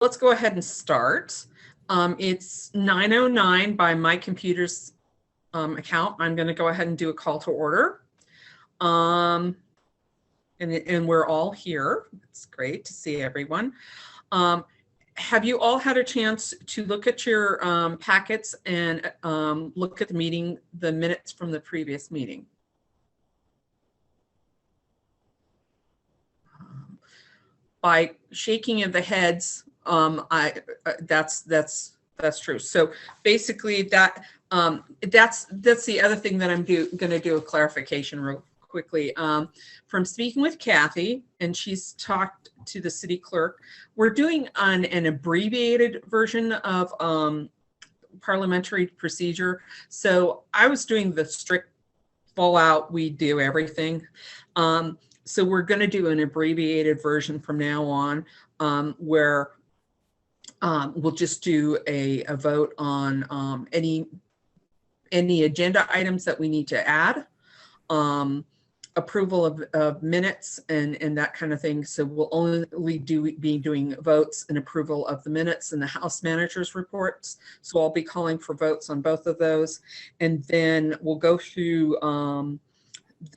Let's go ahead and start. It's 9:09 by my computer's account. I'm going to go ahead and do a call to order. And we're all here. It's great to see everyone. Have you all had a chance to look at your packets and look at the minutes from the previous meeting? By shaking of the heads, that's true. So basically, that's the other thing that I'm going to do a clarification real quickly. From speaking with Kathy, and she's talked to the city clerk, we're doing an abbreviated version of parliamentary procedure. So I was doing the strict full out, we do everything. So we're going to do an abbreviated version from now on, where we'll just do a vote on any agenda items that we need to add, approval of minutes and that kind of thing. So we'll only be doing votes and approval of the minutes and the House manager's reports. So I'll be calling for votes on both of those. And then we'll go through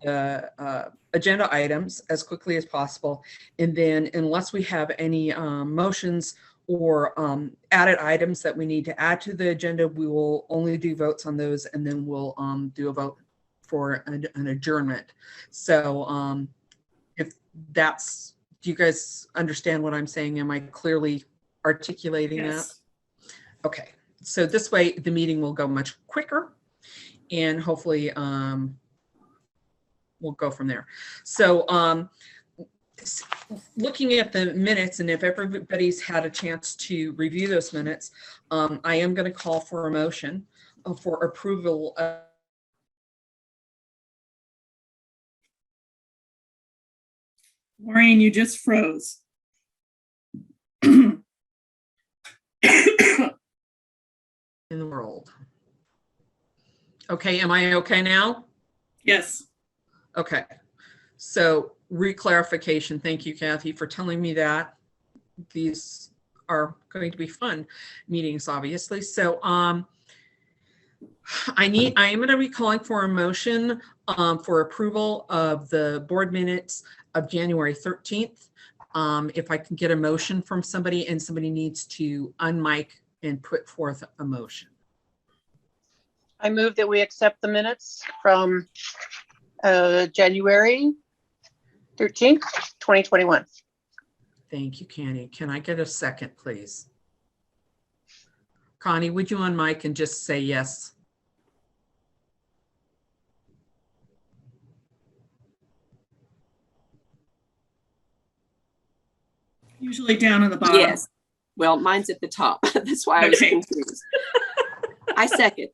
the agenda items as quickly as possible. And then unless we have any motions or added items that we need to add to the agenda, we will only do votes on those, and then we'll do a vote for an adjournment. So if that's, do you guys understand what I'm saying? Am I clearly articulating that? Okay, so this way the meeting will go much quicker, and hopefully we'll go from there. So looking at the minutes, and if everybody's had a chance to review those minutes, I am going to call for a motion for approval of Maureen, you just froze. in the world. Okay, am I okay now? Yes. Okay, so reclarification. Thank you, Kathy, for telling me that. These are going to be fun meetings, obviously. So I am going to be calling for a motion for approval of the board minutes of January 13th. If I can get a motion from somebody, and somebody needs to unmic and put forth a motion. I move that we accept the minutes from January 13th, 2021. Thank you, Connie. Can I get a second, please? Connie, would you unmic and just say yes? Usually down on the bottom. Yes. Well, mine's at the top. That's why I was confused. I second.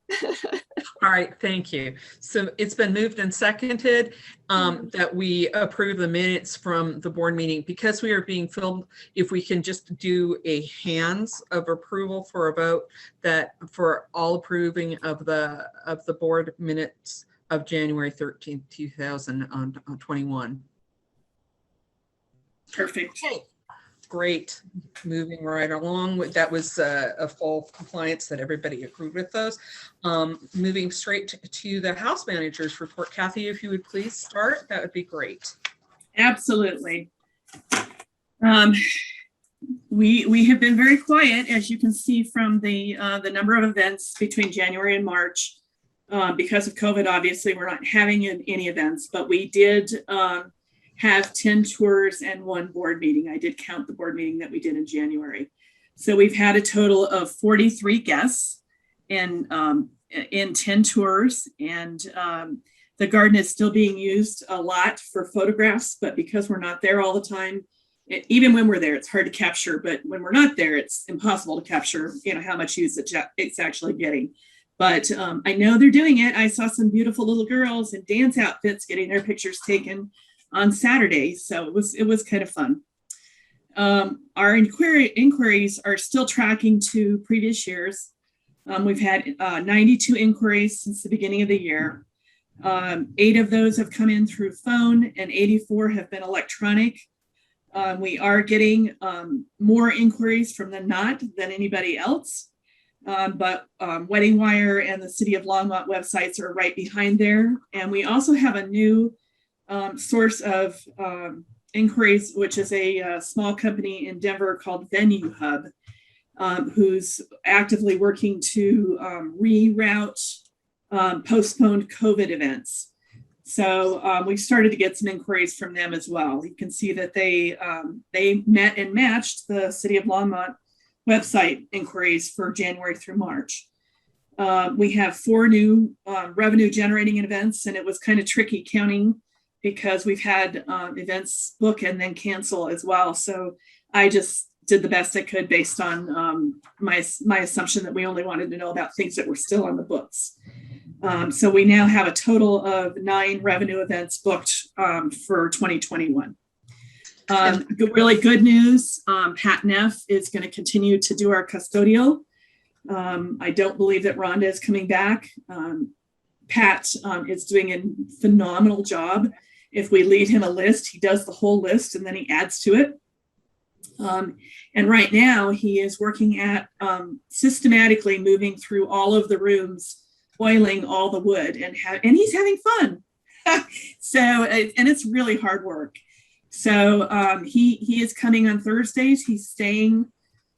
All right, thank you. So it's been moved and seconded that we approve the minutes from the board meeting. Because we are being filmed, if we can just do a hands of approval for a vote, that for all approving of the board minutes of January 13th, 2021. Perfect. Okay. Great, moving right along. That was a full compliance that everybody agreed with those. Moving straight to the House manager's report. Kathy, if you would please start, that would be great. Absolutely. We have been very quiet, as you can see from the number of events between January and March. Because of COVID, obviously, we're not having any events, but we did have 10 tours and 1 board meeting. I did count the board meeting that we did in January. So we've had a total of 43 guests in 10 tours, and the garden is still being used a lot for photographs, but because we're not there all the time, even when we're there, it's hard to capture, but when we're not there, it's impossible to capture, how much use it's actually getting. But I know they're doing it. I saw some beautiful little girls in dance outfits getting their pictures taken on Saturday, so it was kind of fun. Our inquiries are still tracking to previous years. We've had 92 inquiries since the beginning of the year. 8 of those have come in through phone, and 84 have been electronic. We are getting more inquiries from the not than anybody else. But Wedding Wire and the City of Longmont websites are right behind there. And we also have a new source of inquiries, which is a small company in Denver called Venue Hub, who's actively working to reroute postponed COVID events. So we started to get some inquiries from them as well. You can see that they met and matched the City of Longmont website inquiries for January through March. We have 4 new revenue generating events, and it was kind of tricky counting because we've had events book and then cancel as well. So I just did the best I could based on my assumption that we only wanted to know about things that were still on the books. So we now have a total of 9 revenue events booked for 2021. Really good news, Pat Neff is going to continue to do our custodial. I don't believe that Rhonda is coming back. Pat is doing a phenomenal job. If we leave him a list, he does the whole list and then he adds to it. And right now he is working at systematically moving through all of the rooms, oiling all the wood, and he's having fun. So, and it's really hard work. So he is coming on Thursdays. He's staying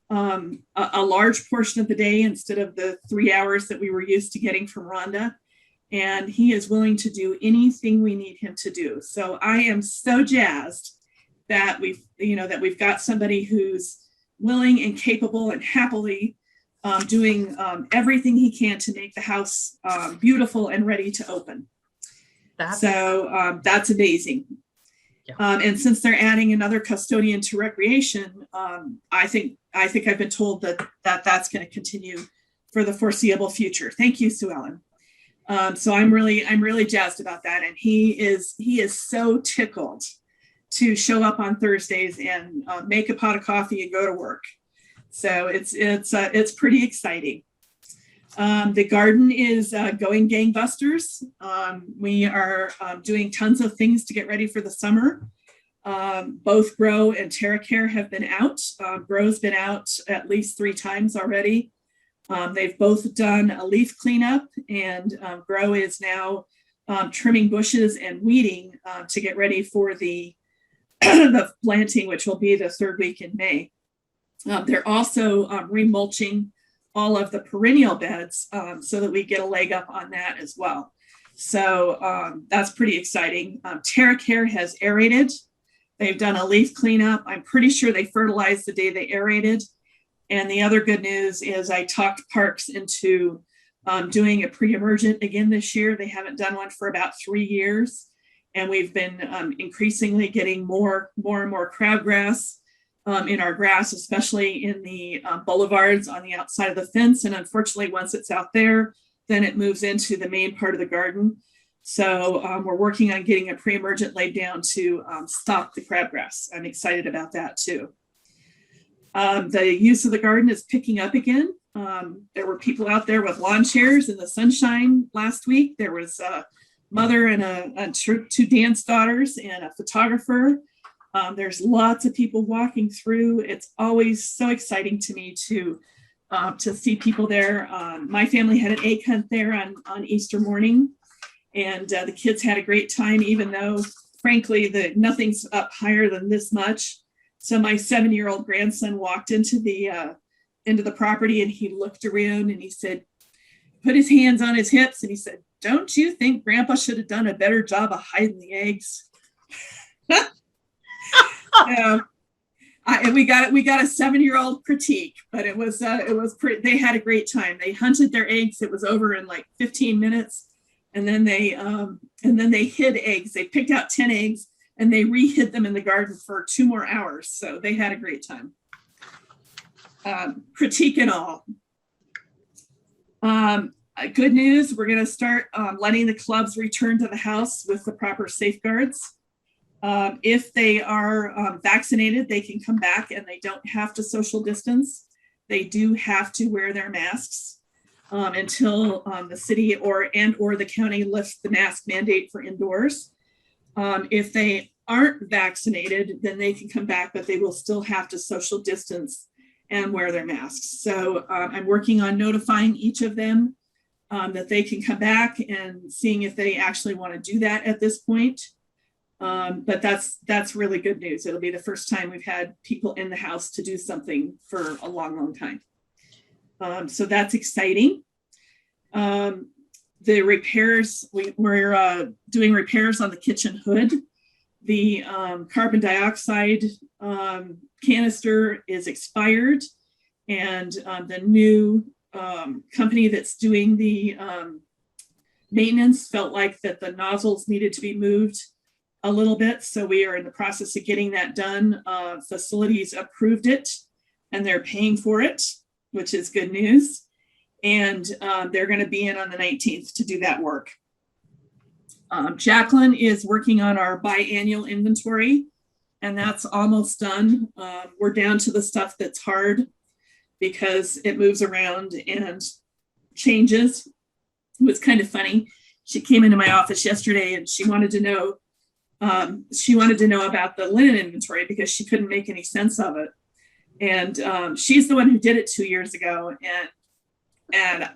a large portion of the day instead of the 3 hours that we were used to getting from Rhonda. And he is willing to do anything we need him to do. So I am so jazzed that we've got somebody who's willing and capable and happily doing everything he can to make the house beautiful and ready to open. That's amazing. Yeah. And since they're adding another custodian to recreation, I think I've been told that's going to continue for the foreseeable future. Thank you, Sue Ellen. So I'm really jazzed about that, and he is so tickled to show up on Thursdays and make a pot of coffee and go to work. So it's pretty exciting. The garden is going gangbusters. We are doing tons of things to get ready for the summer. Both Grow and Terra Care have been out. Grow's been out at least 3 times already. They've both done a leaf cleanup, and Grow is now trimming bushes and weeding to get ready for the planting, which will be the 3rd week in May. They're also remulching all of the perennial beds so that we get a leg up on that as well. So that's pretty exciting. Terra Care has aerated. They've done a leaf cleanup. I'm pretty sure they fertilized the day they aerated. And the other good news is I talked Parks into doing a pre-emergent again this year. They haven't done one for about 3 years. And we've been increasingly getting more and more crabgrass in our grass, especially in the boulevards on the outside of the fence. And unfortunately, once it's out there, then it moves into the main part of the garden. So we're working on getting a pre-emergent laid down to stop the crabgrass. I'm excited about that too. The use of the garden is picking up again. There were people out there with lawn chairs in the sunshine last week. There was a mother and 2 dance daughters and a photographer. There's lots of people walking through. It's always so exciting to me to see people there. My family had an egg hunt there on Easter morning, and the kids had a great time, even though, frankly, nothing's up higher than this much. So my 7-year-old grandson walked into the property, and he looked around and he said, put his hands on his hips, and he said, "Don't you think Grandpa should have done a better job of hiding the eggs?" And we got a 7-year-old critique, but it was pretty. They had a great time. They hunted their eggs. It was over in like 15 minutes, and then they hid eggs. They picked out 10 eggs and they re-hid them in the garden for 2 more hours. So they had a great time. Critique and all. Good news, we're going to start letting the clubs return to the house with the proper safeguards. If they are vaccinated, they can come back and they don't have to social distance. They do have to wear their masks until the city or the county lifts the mask mandate for indoors. If they aren't vaccinated, then they can come back, but they will still have to social distance and wear their masks. So I'm working on notifying each of them that they can come back and seeing if they actually want to do that at this point. But that's really good news. It'll be the first time we've had people in the house to do something for a long, long time. So that's exciting. The repairs, we're doing repairs on the kitchen hood. The carbon dioxide canister is expired, and the new company that's doing the maintenance felt like that the nozzles needed to be moved a little bit. So we are in the process of getting that done. Facilities approved it and they're paying for it, which is good news. And they're going to be in on the 19th to do that work. Jacqueline is working on our biannual inventory, and that's almost done. We're down to the stuff that's hard because it moves around and changes. It was kind of funny. She came into my office yesterday and she wanted to know about the linen inventory because she couldn't make any sense of it. And she's the one who did it 2 years ago. And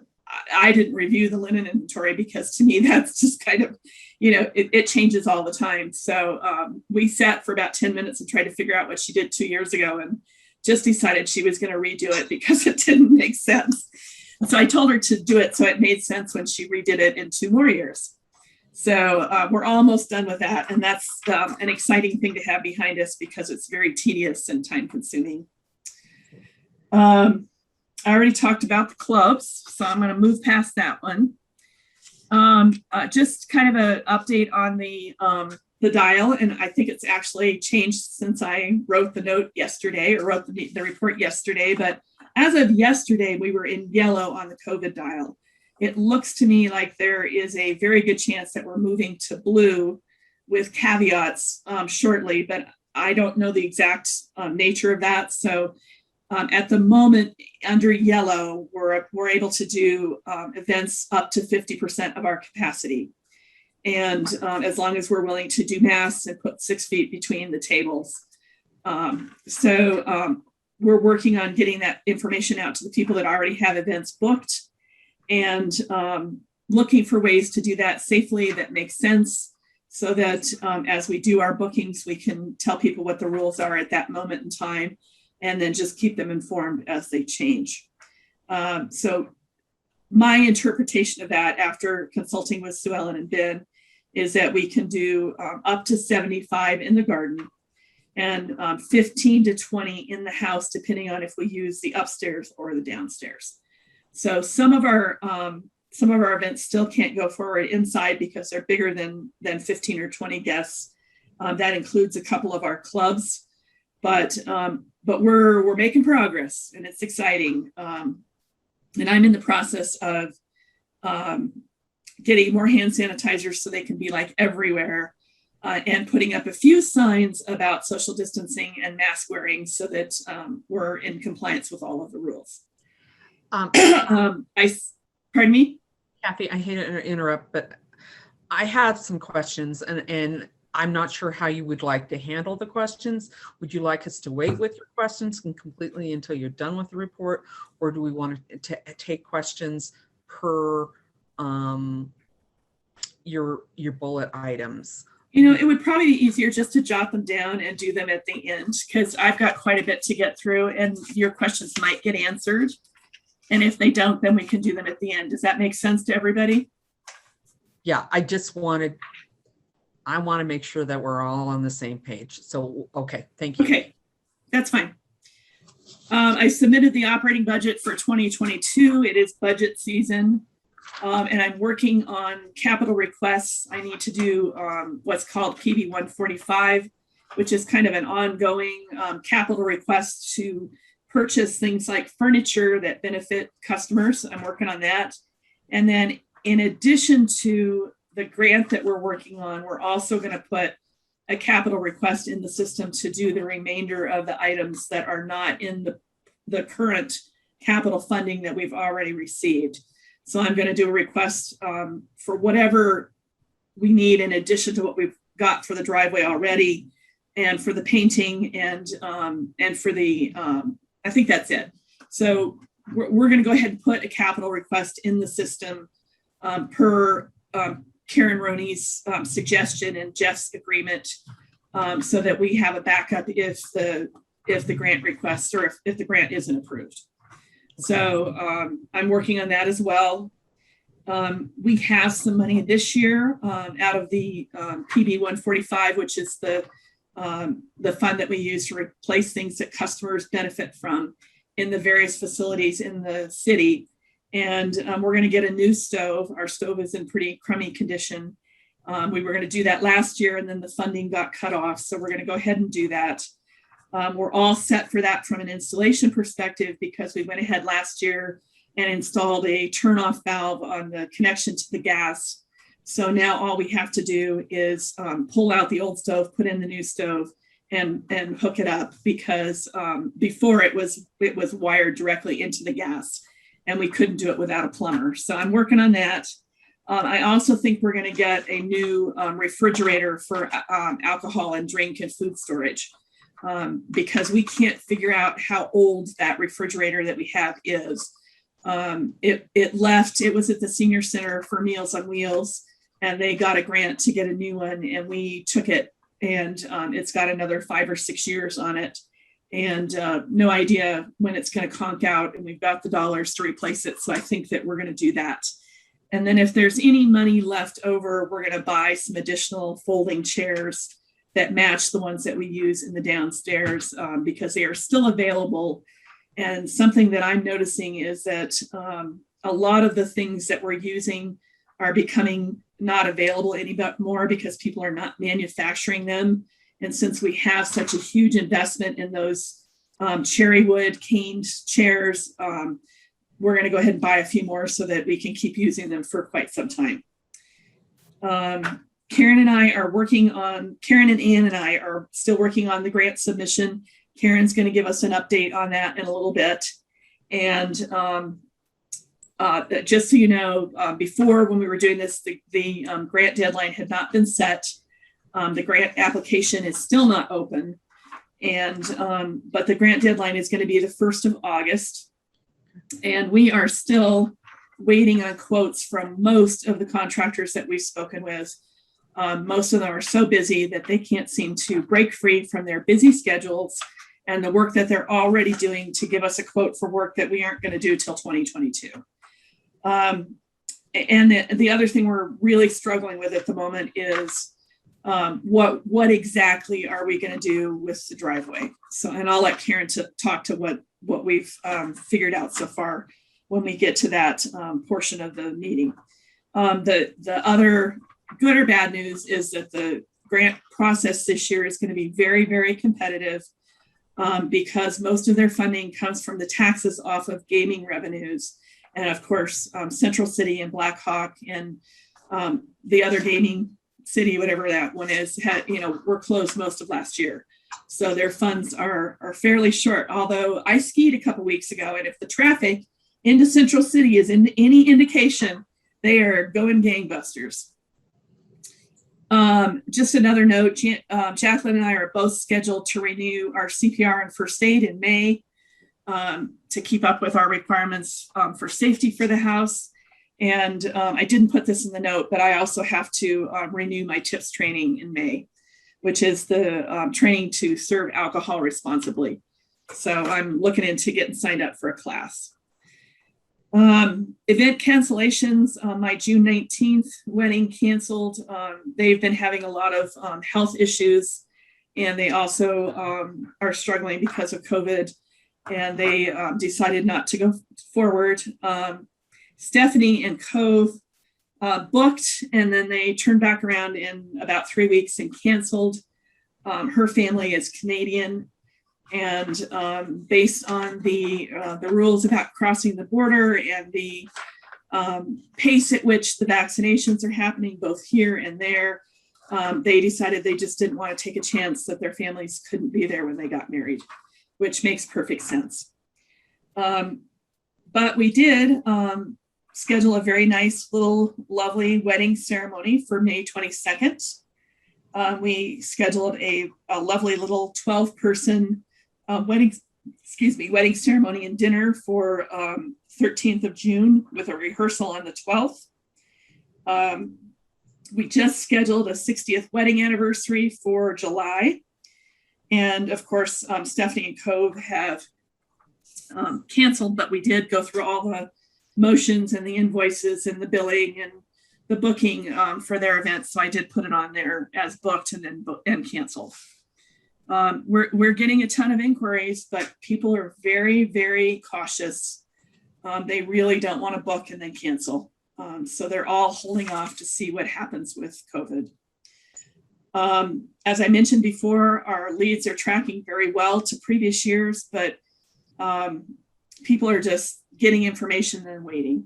I didn't review the linen inventory because to me, that's just kind of, it changes all the time. So we sat for about 10 minutes and tried to figure out what she did 2 years ago and just decided she was going to redo it because it didn't make sense. So I told her to do it so it made sense when she redid it in 2 more years. So we're almost done with that. And that's an exciting thing to have behind us because it's very tedious and time consuming. I already talked about the clubs, so I'm going to move past that one. Just kind of an update on the dial, and I think it's actually changed since I wrote the note yesterday or wrote the report yesterday. But as of yesterday, we were in yellow on the COVID dial. It looks to me like there is a very good chance that we're moving to blue with caveats shortly, but I don't know the exact nature of that. So at the moment, under yellow, we're able to do events up to 50% of our capacity. And as long as we're willing to do masks and put 6 feet between the tables. So we're working on getting that information out to the people that already have events booked and looking for ways to do that safely that makes sense so that as we do our bookings, we can tell people what the rules are at that moment in time and then just keep them informed as they change. So my interpretation of that after consulting with Sue Ellen and Ben is that we can do up to 75 in the garden and 15 to 20 in the house, depending on if we use the upstairs or the downstairs. So some of our events still can't go forward inside because they're bigger than 15 or 20 guests. That includes a couple of our clubs, but we're making progress and it's exciting. And I'm in the process of getting more hand sanitizers so they can be like everywhere and putting up a few signs about social distancing and mask wearing so that we're in compliance with all of the rules. Pardon me? Kathy, I hate to interrupt, but I have some questions and I'm not sure how you would like to handle the questions. Would you like us to wait with your questions and completely until you're done with the report? Or do we want to take questions per your bullet items? It would probably be easier just to jot them down and do them at the end because I've got quite a bit to get through and your questions might get answered. And if they don't, then we can do them at the end. Does that make sense to everybody? Yeah, I want to make sure that we're all on the same page. So, okay, thank you. Okay, that's fine. I submitted the operating budget for 2022. It is budget season. And I'm working on capital requests. I need to do what's called PB 145, which is kind of an ongoing capital request to purchase things like furniture that benefit customers. I'm working on that. And then in addition to the grant that we're working on, we're also going to put a capital request in the system to do the remainder of the items that are not in the current capital funding that we've already received. So I'm going to do a request for whatever we need in addition to what we've got for the driveway already, and for the painting, and for the, I think that's it. So we're going to go ahead and put a capital request in the system per Karen Roney's suggestion and Jeff's agreement, so that we have a backup if the grant request, or if the grant isn't approved. So I'm working on that as well. We have some money this year out of the PB 145, which is the fund that we use to replace things that customers benefit from in the various facilities in the city. And we're going to get a new stove. Our stove is in pretty crummy condition. We were going to do that last year, and then the funding got cut off. So we're going to go ahead and do that. We're all set for that from an installation perspective, because we went ahead last year and installed a turn-off valve on the connection to the gas. So now all we have to do is pull out the old stove, put in the new stove, and hook it up, because before it was wired directly into the gas, and we couldn't do it without a plumber. So I'm working on that. I also think we're going to get a new refrigerator for alcohol and drink and food storage, because we can't figure out how old that refrigerator that we have is. It was at the senior center for Meals on Wheels, and they got a grant to get a new one, and we took it, and it's got another 5 or 6 years on it, and no idea when it's going to conk out, and we've got the dollars to replace it. So I think that we're going to do that. And then if there's any money left over, we're going to buy some additional folding chairs that match the ones that we use in the downstairs, because they are still available. And something that I'm noticing is that a lot of the things that we're using are becoming not available anymore, because people are not manufacturing them. And since we have such a huge investment in those cherry wood caned chairs, we're going to go ahead and buy a few more so that we can keep using them for quite some time. Karen and Ann and I are still working on the grant submission. Karen's going to give us an update on that in a little bit. And just so you know, before, when we were doing this, the grant deadline had not been set. The grant application is still not open. And but the grant deadline is going to be the 1st of August. And we are still waiting on quotes from most of the contractors that we've spoken with. Most of them are so busy that they can't seem to break free from their busy schedules and the work that they're already doing to give us a quote for work that we aren't going to do till 2022. And the other thing we're really struggling with at the moment is what exactly are we going to do with the driveway? So, and I'll let Karen talk to what we've figured out so far when we get to that portion of the meeting. The other good or bad news is that the grant process this year is going to be very, very competitive, because most of their funding comes from the taxes off of gaming revenues. And of course, Central City and Black Hawk and the other gaming city, whatever that one is, were closed most of last year. So their funds are fairly short, although I skied a couple weeks ago, and if the traffic into Central City is any indication, they are going gangbusters. Just another note, Jacqueline and I are both scheduled to renew our CPR and first aid in May, to keep up with our requirements for safety for the house. And I didn't put this in the note, but I also have to renew my TIPS training in May, which is the training to serve alcohol responsibly. So I'm looking into getting signed up for a class. Event cancellations, my June 19th wedding canceled. They've been having a lot of health issues, and they also are struggling because of COVID, and they decided not to go forward. Stephanie and Cove booked, and then they turned back around in about 3 weeks and canceled. Her family is Canadian, and based on the rules about crossing the border and the pace at which the vaccinations are happening both here and there, they decided they just didn't want to take a chance that their families couldn't be there when they got married, which makes perfect sense. But we did schedule a very nice little lovely wedding ceremony for May 22nd. We scheduled a lovely little 12-person wedding ceremony and dinner for 13th of June with a rehearsal on the 12th. We just scheduled a 60th wedding anniversary for July. And of course, Stephanie and Cove have canceled, but we did go through all the motions and the invoices and the billing and the booking for their events. So I did put it on there as booked and then canceled. We're getting a ton of inquiries, but people are very, very cautious. They really don't want to book and then cancel. So they're all holding off to see what happens with COVID. As I mentioned before, our leads are tracking very well to previous years, but people are just getting information and waiting.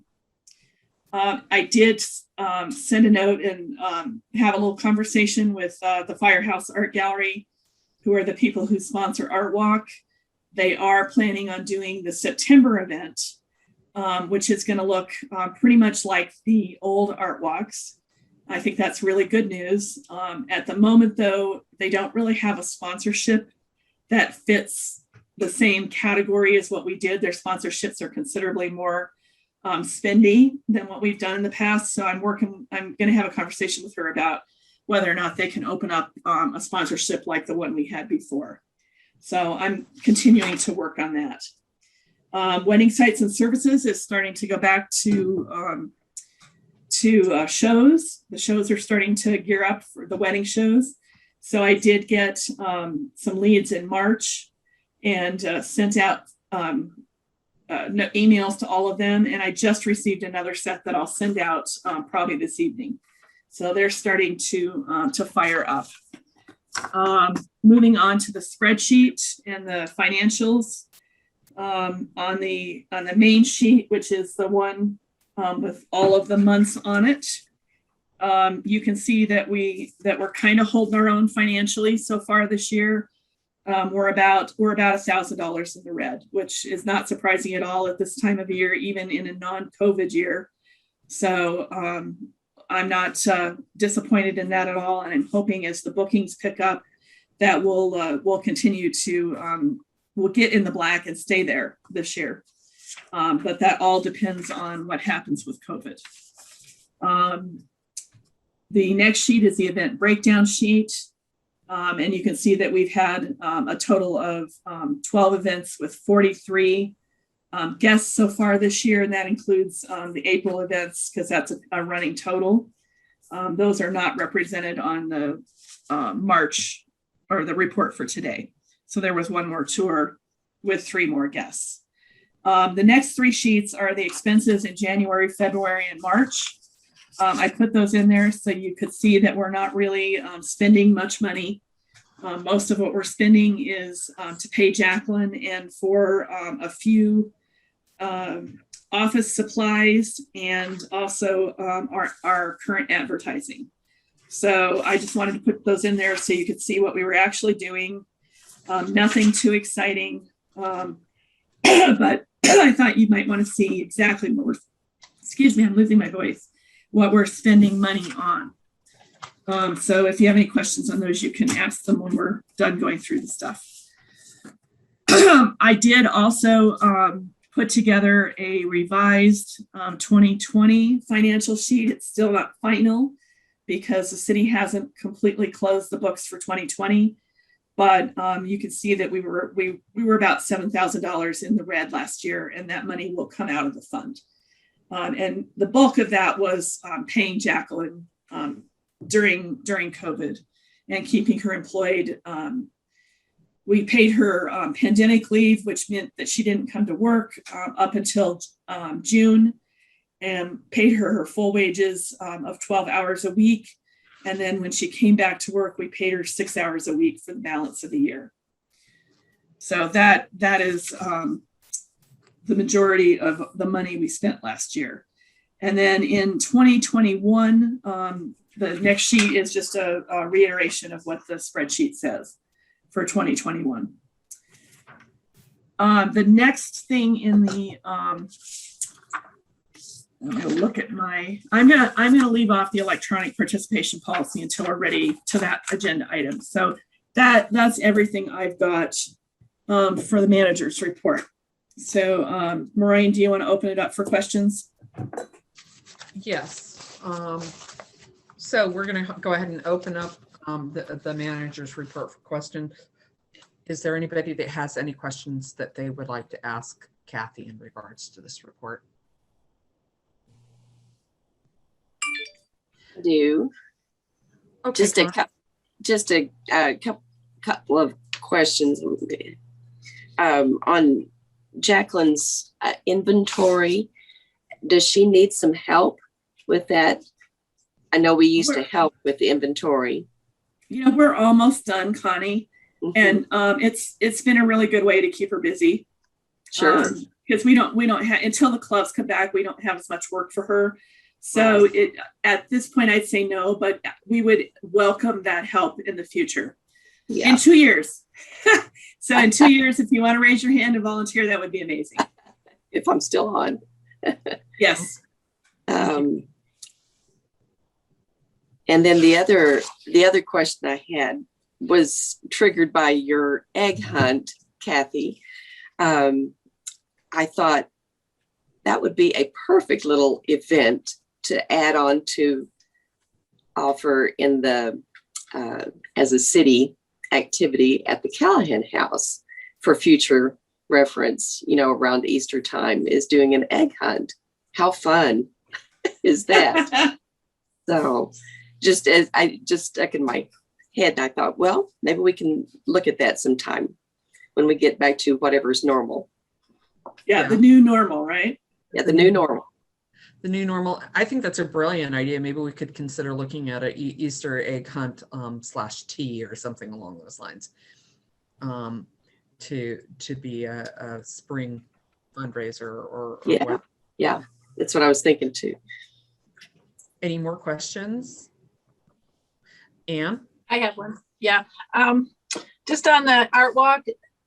I did send a note and have a little conversation with the Firehouse Art Gallery, who are the people who sponsor Art Walk. They are planning on doing the September event, which is going to look pretty much like the old Art Walks. I think that's really good news. At the moment, though, they don't really have a sponsorship that fits the same category as what we did. Their sponsorships are considerably more spendy than what we've done in the past. So I'm going to have a conversation with her about whether or not they can open up a sponsorship like the one we had before. So I'm continuing to work on that. Wedding Sites and Services is starting to go back to shows. The shows are starting to gear up for the wedding shows. So I did get some leads in March and sent out emails to all of them. And I just received another set that I'll send out probably this evening. So they're starting to fire up. Moving on to the spreadsheet and the financials. On the main sheet, which is the one with all of the months on it, you can see that we're kind of holding our own financially so far this year. We're about $1,000 in the red, which is not surprising at all at this time of year, even in a non-COVID year. So I'm not disappointed in that at all, and I'm hoping as the bookings pick up that we'll continue to we'll get in the black and stay there this year. But that all depends on what happens with COVID. The next sheet is the event breakdown sheet. And you can see that we've had a total of 12 events with 43 guests so far this year. And that includes the April events, because that's a running total. Those are not represented on the March or the report for today. So there was one more tour with 3 more guests. The next 3 sheets are the expenses in January, February, and March. I put those in there so you could see that we're not really spending much money. Most of what we're spending is to pay Jacqueline and for a few office supplies and also our current advertising. So I just wanted to put those in there so you could see what we were actually doing. Nothing too exciting, but I thought you might want to see exactly what I'm losing my voice, what we're spending money on. So if you have any questions on those, you can ask them when we're done going through the stuff. I did also put together a revised 2020 financial sheet. It's still not final because the city hasn't completely closed the books for 2020. But you can see that we were about $7,000 in the red last year, and that money will come out of the fund. And the bulk of that was paying Jacqueline during COVID and keeping her employed. We paid her pandemic leave, which meant that she didn't come to work up until June, and paid her full wages of 12 hours a week. And then when she came back to work, we paid her 6 hours a week for the balance of the year. So that is the majority of the money we spent last year. And then in 2021, the next sheet is just a reiteration of what the spreadsheet says for 2021. The next thing in the I'm gonna look at I'm gonna leave off the electronic participation policy until we're ready to that agenda item. So that's everything I've got for the manager's report. So Maureen, do you want to open it up for questions? Yes. So we're going to go ahead and open up the manager's report for questions. Is there anybody that has any questions that they would like to ask Kathy in regards to this report? I do. Okay, Just a couple of questions on Jacqueline's inventory. Does she need some help with that? I know we used to help with the inventory. Yeah, we're almost done, Connie. Mhm. And it's been a really good way to keep her busy. Sure. Because we don't have, until the clubs come back, we don't have as much work for her. So at this point, I'd say no, but we would welcome that help in the future. Yeah. In 2 years. So in 2 years, if you want to raise your hand and volunteer, that would be amazing. If I'm still on. Yes. And then the other question I had was triggered by your egg hunt, Kathy. I thought that would be a perfect little event to add on to offer in the as a city activity at the Callahan House for future reference, around Easter time, is doing an egg hunt. How fun is that? So just as I just stuck in my head, and I thought, well, maybe we can look at that sometime when we get back to whatever's normal. Yeah, the new normal, right? Yeah, the new normal. The new normal. I think that's a brilliant idea. Maybe we could consider looking at an Easter egg hunt / tea or something along those lines, to be a spring fundraiser or what. Yeah, that's what I was thinking too. Any more questions? Anne? I have one. Yeah. Just on the art walk,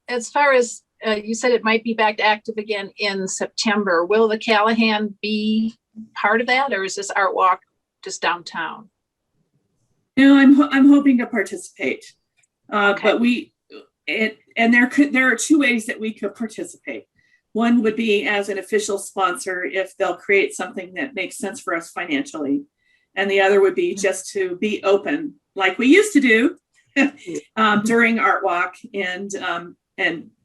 as far as you said, it might be back active again in September. Will the Callahan be part of that, or is this art walk just downtown? No, I'm hoping to participate. Okay. But there are two ways that we could participate. One would be as an official sponsor if they'll create something that makes sense for us financially. And the other would be just to be open like we used to do during Art Walk and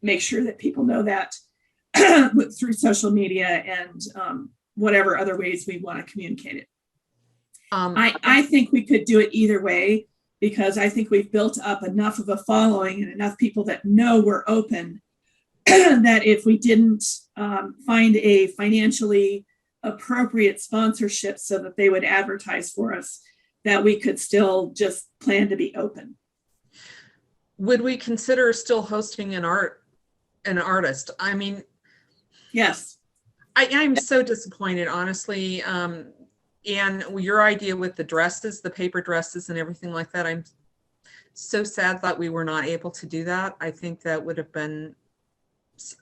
make sure that people know that through social media and whatever other ways we want to communicate it. I think we could do it either way because I think we've built up enough of a following and enough people that know we're open that if we didn't find a financially appropriate sponsorship so that they would advertise for us, that we could still just plan to be open. Would we consider still hosting an artist? I mean, yes. I'm so disappointed, honestly. And your idea with the dresses, the paper dresses and everything like that, I'm so sad that we were not able to do that. I think that would have been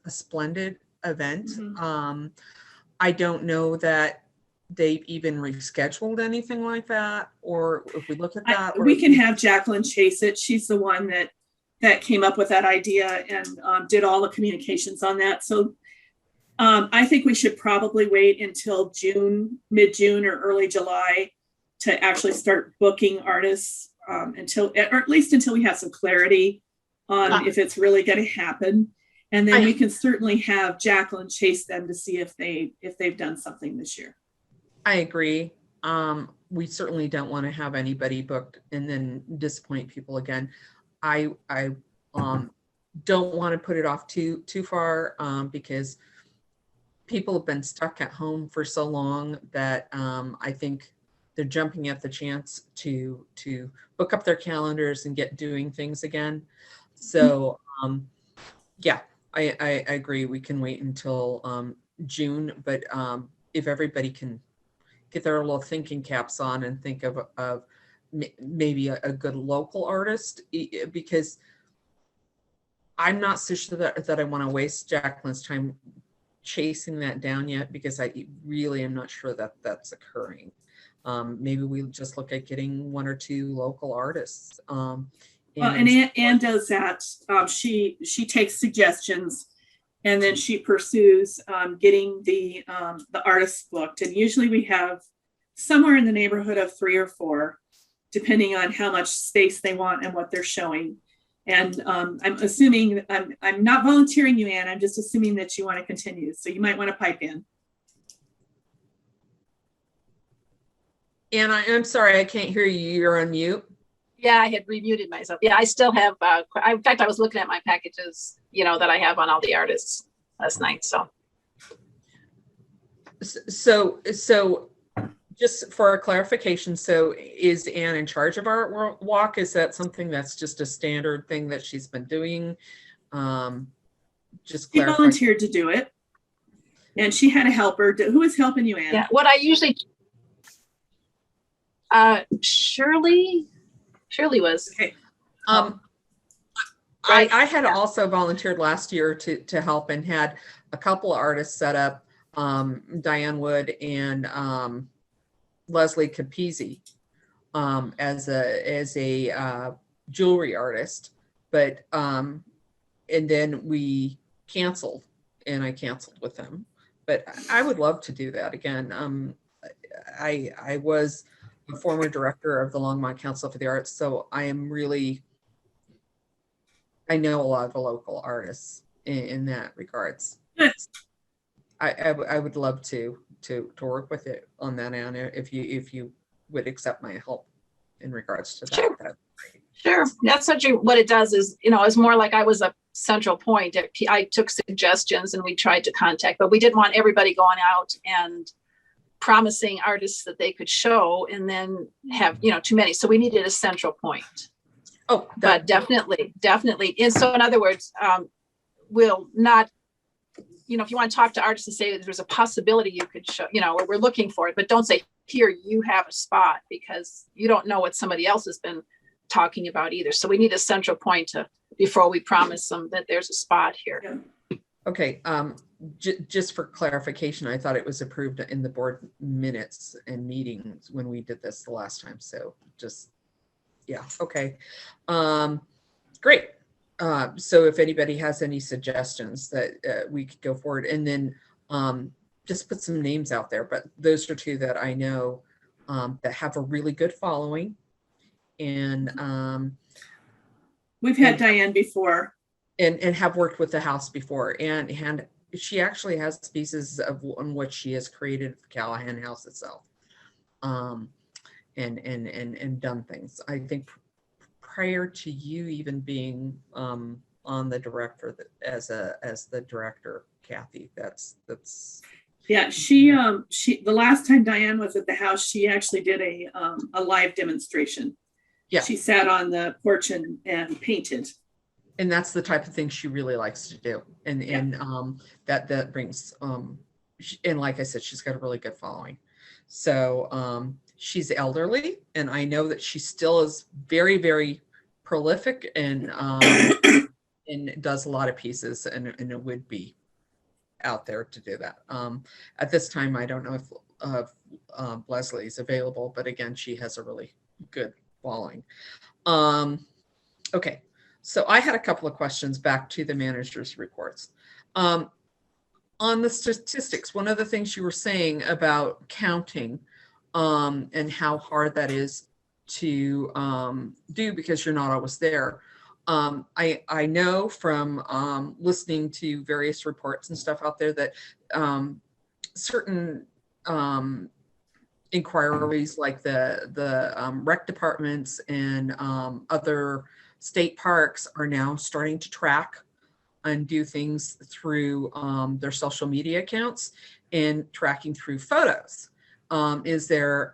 a splendid event. Mm-hmm. I don't know that they've even rescheduled anything like that, or if we look at that. We can have Jacqueline chase it. She's the one that came up with that idea and did all the communications on that. So I think we should probably wait until mid-June or early July to actually start booking artists or at least until we have some clarity on if it's really going to happen. And then we can certainly have Jacqueline chase them to see if they've done something this year. I agree. We certainly don't want to have anybody booked and then disappoint people again. I don't want to put it off too far because people have been stuck at home for so long that I think they're jumping at the chance to book up their calendars and get doing things again. So yeah, I agree. We can wait until June, but if everybody can get their little thinking caps on and think of maybe a good local artist, because I'm not so sure that I want to waste Jacqueline's time chasing that down yet because I really am not sure that that's occurring. Maybe we just look at getting 1 or 2 local artists. And Anne does that. She takes suggestions, and then she pursues getting the artists booked. And usually we have somewhere in the neighborhood of 3 or 4, depending on how much space they want and what they're showing. And I'm assuming, I'm not volunteering you, Anne. I'm just assuming that you want to continue. So you might want to pipe in. And I'm sorry, I can't hear you. You're on mute. Yeah, I had remuted myself. Yeah, I still have, in fact, I was looking at my packages, that I have on all the artists last night, so. So just for a clarification, so is Anne in charge of Art Walk? Is that something that's just a standard thing that she's been doing? Just She clarify. volunteered to do it, and she had a helper. Who was helping you, Anne? Yeah, what I usually, Shirley was. Okay. I had also volunteered last year to help and had a couple of artists set up, Diane Wood and Leslie Capizzi as a jewelry artist, but and then we canceled, and I canceled with them. But I would love to do that again. I was a former director of the Longmont Council for the Arts, so I know a lot of the local artists in that regards. Yes. I would love to work with it on that, Anna, if you would accept my help in regards to that. Sure. Sure. That's what it does is, it's more like I was a central point. I took suggestions and we tried to contact, but we didn't want everybody going out and promising artists that they could show and then have, too many. So we needed a central point. Oh, but definitely. And so in other words, we'll not, if you want to talk to artists and say that there's a possibility you could show, or we're looking for it, but don't say, here, you have a spot, because you don't know what somebody else has been talking about either. So we need a central point before we promise them that there's a spot here. Yeah. Okay. Just for clarification, I thought it was approved in the board minutes and meetings when we did this the last time. So just, yeah. Okay. Great. So if anybody has any suggestions that we could go forward, and then just put some names out there, but those are 2 that I know that have a really good following. And We've had Diane before. And have worked with the house before. And she actually has pieces on which she has created the Callahan House itself. And done things. I think prior to you even being on the director as the director, Kathy, that's Yeah, she the last time Diane was at the house, she actually did a live demonstration. Yeah. She sat on the porch and painted. And that's the type of thing she really likes to do. And that brings and like I said, she's got a really good following. So she's elderly, and I know that she still is very, very prolific and does a lot of pieces, and it would be out there to do that. At this time, I don't know if Leslie is available, but again, she has a really good following. Okay, so I had a couple of questions back to the manager's reports. On the statistics, one of the things you were saying about counting and how hard that is to do because you're not always there. I know from listening to various reports and stuff out there that certain inquiries like the rec departments and other state parks are now starting to track and do things through their social media accounts and tracking through photos. Is there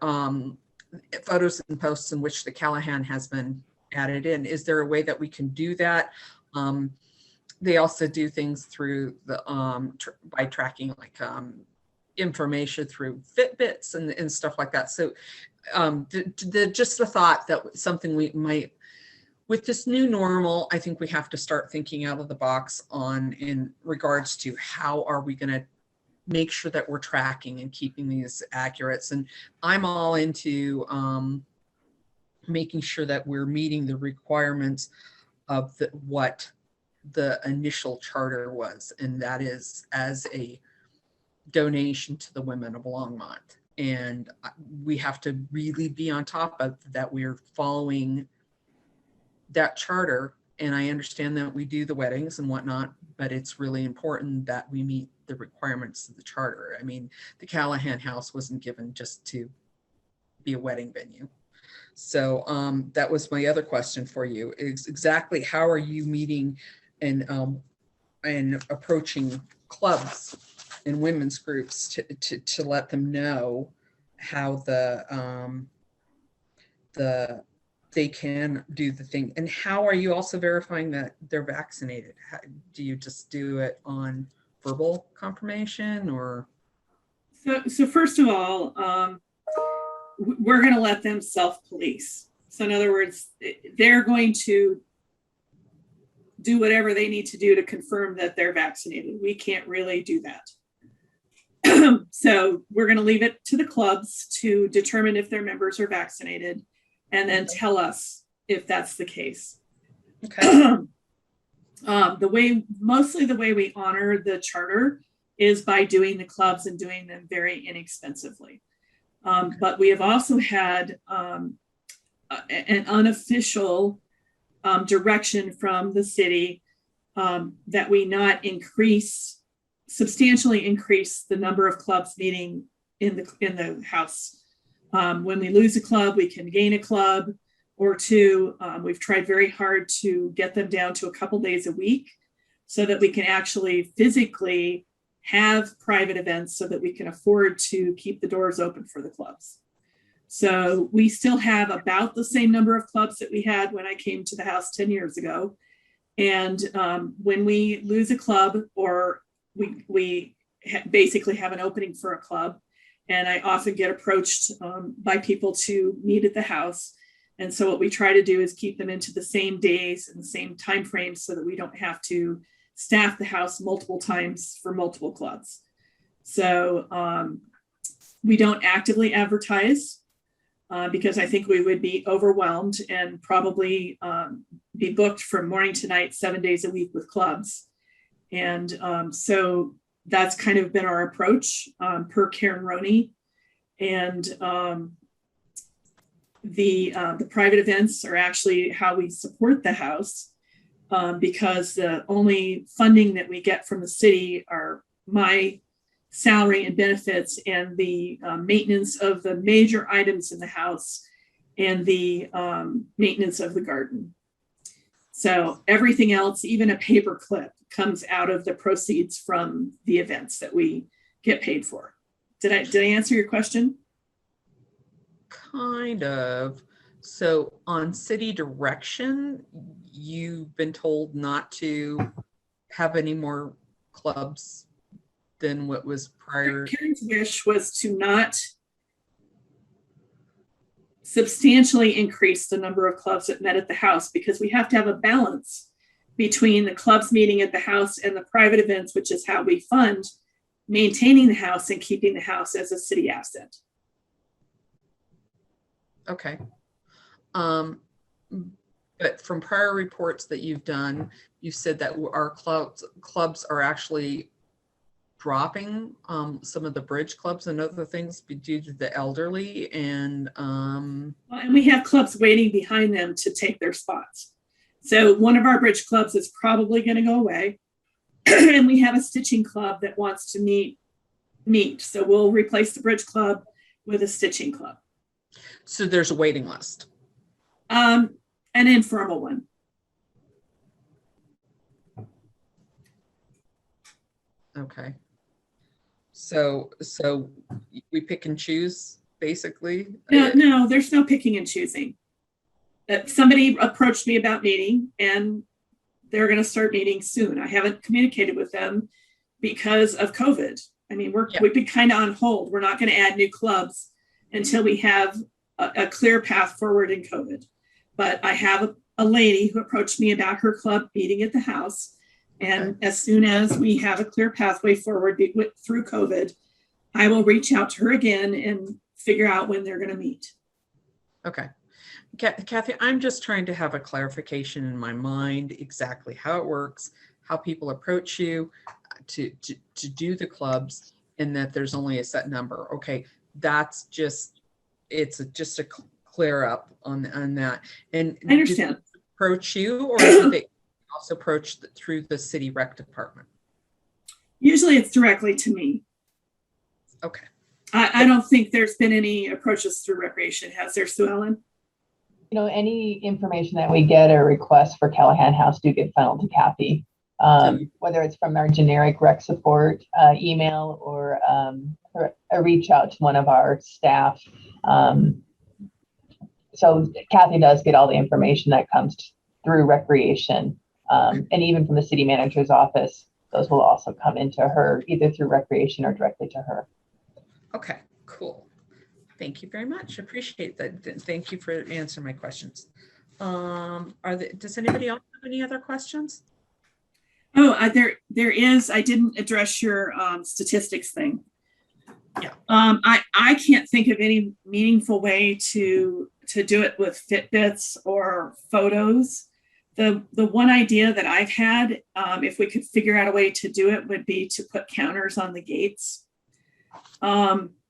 photos and posts in which the Callahan has been added in? Is there a way that we can do that? They also do things through the by tracking like information through Fitbits and stuff like that. So just the thought that something we might, with this new normal, I think we have to start thinking out of the box in regards to how are we going to make sure that we're tracking and keeping these accurate. And I'm all into making sure that we're meeting the requirements of what the initial charter was, and that is as a donation to the women of Longmont. And we have to really be on top of that. We're following that charter. And I understand that we do the weddings and whatnot, but it's really important that we meet the requirements of the charter. I mean, the Callahan House wasn't given just to be a wedding venue. So that was my other question for you, is exactly how are you meeting and approaching clubs and women's groups to let them know how they can do the thing, and how are you also verifying that they're vaccinated? Do you just do it on verbal confirmation, or? So first of all, we're going to let them self-police. So in other words, they're going to do whatever they need to do to confirm that they're vaccinated. We can't really do that. So we're going to leave it to the clubs to determine if their members are vaccinated, and then tell us if that's the case. Okay. Mostly the way we honor the charter is by doing the clubs and doing them very inexpensively. But we have also had an unofficial direction from the city that we not substantially increase the number of clubs meeting in the house. When we lose a club, we can gain a club or two. We've tried very hard to get them down to a couple days a week so that we can actually physically have private events so that we can afford to keep the doors open for the clubs. So we still have about the same number of clubs that we had when I came to the house 10 years ago. And when we lose a club, or we basically have an opening for a club, and I often get approached by people to meet at the house. And so what we try to do is keep them into the same days and the same time frames so that we don't have to staff the house multiple times for multiple clubs. So we don't actively advertise because I think we would be overwhelmed and probably be booked from morning to night, 7 days a week with clubs. And so that's kind of been our approach per Karen Roney. And the private events are actually how we support the house because the only funding that we get from the city are my salary and benefits and the maintenance of the major items in the house and the maintenance of the garden. So everything else, even a paper clip, comes out of the proceeds from the events that we get paid for. Did I answer your question? Kind of. So on city direction, you've been told not to have any more clubs than what was prior. Karen's wish was to not substantially increase the number of clubs that met at the house, because we have to have a balance between the clubs meeting at the house and the private events, which is how we fund maintaining the house and keeping the house as a city asset. Okay. But from prior reports that you've done, you said that our clubs are actually dropping some of the bridge clubs and other things due to the elderly, and we have clubs waiting behind them to take their spots. So one of our bridge clubs is probably going to go away. And we have a stitching club that wants to meet. So we'll replace the bridge club with a stitching club. So there's a waiting list. An informal one. Okay. So we pick and choose, basically? No, there's no picking and choosing. Somebody approached me about meeting, and they're going to start meeting soon. I haven't communicated with them because of COVID. I mean, we've been kind of on hold. We're not going to add new clubs until we have a clear path forward in COVID. But I have a lady who approached me about her club meeting at the house, And as soon as we have a clear pathway forward through COVID, I will reach out to her again and figure out when they're going to meet. Okay. Kathy, I'm just trying to have a clarification in my mind exactly how it works, how people approach you to do the clubs, and that there's only a set number. Okay, that's just, just a clear up on that. And I understand. do they approach you, or do they also approach through the city rec department? Usually it's directly to me. Okay. I don't think there's been any approaches through recreation. Has there, Sue Ellen? You know, any information that we get or requests for Callahan House do get funneled to Kathy, whether it's from our generic rec support email or a reach out to one of our staff. So Kathy does get all the information that comes through recreation, and even from the city manager's office. Those will also come into her either through recreation or directly to her. Okay, cool. Thank you very much. Appreciate that. Thank you for answering my questions. Does anybody else have any other questions? Oh, there is. I didn't address your statistics thing. Yeah. I can't think of any meaningful way to do it with Fitbits or photos. The one idea that I've had, if we could figure out a way to do it, would be to put counters on the gates.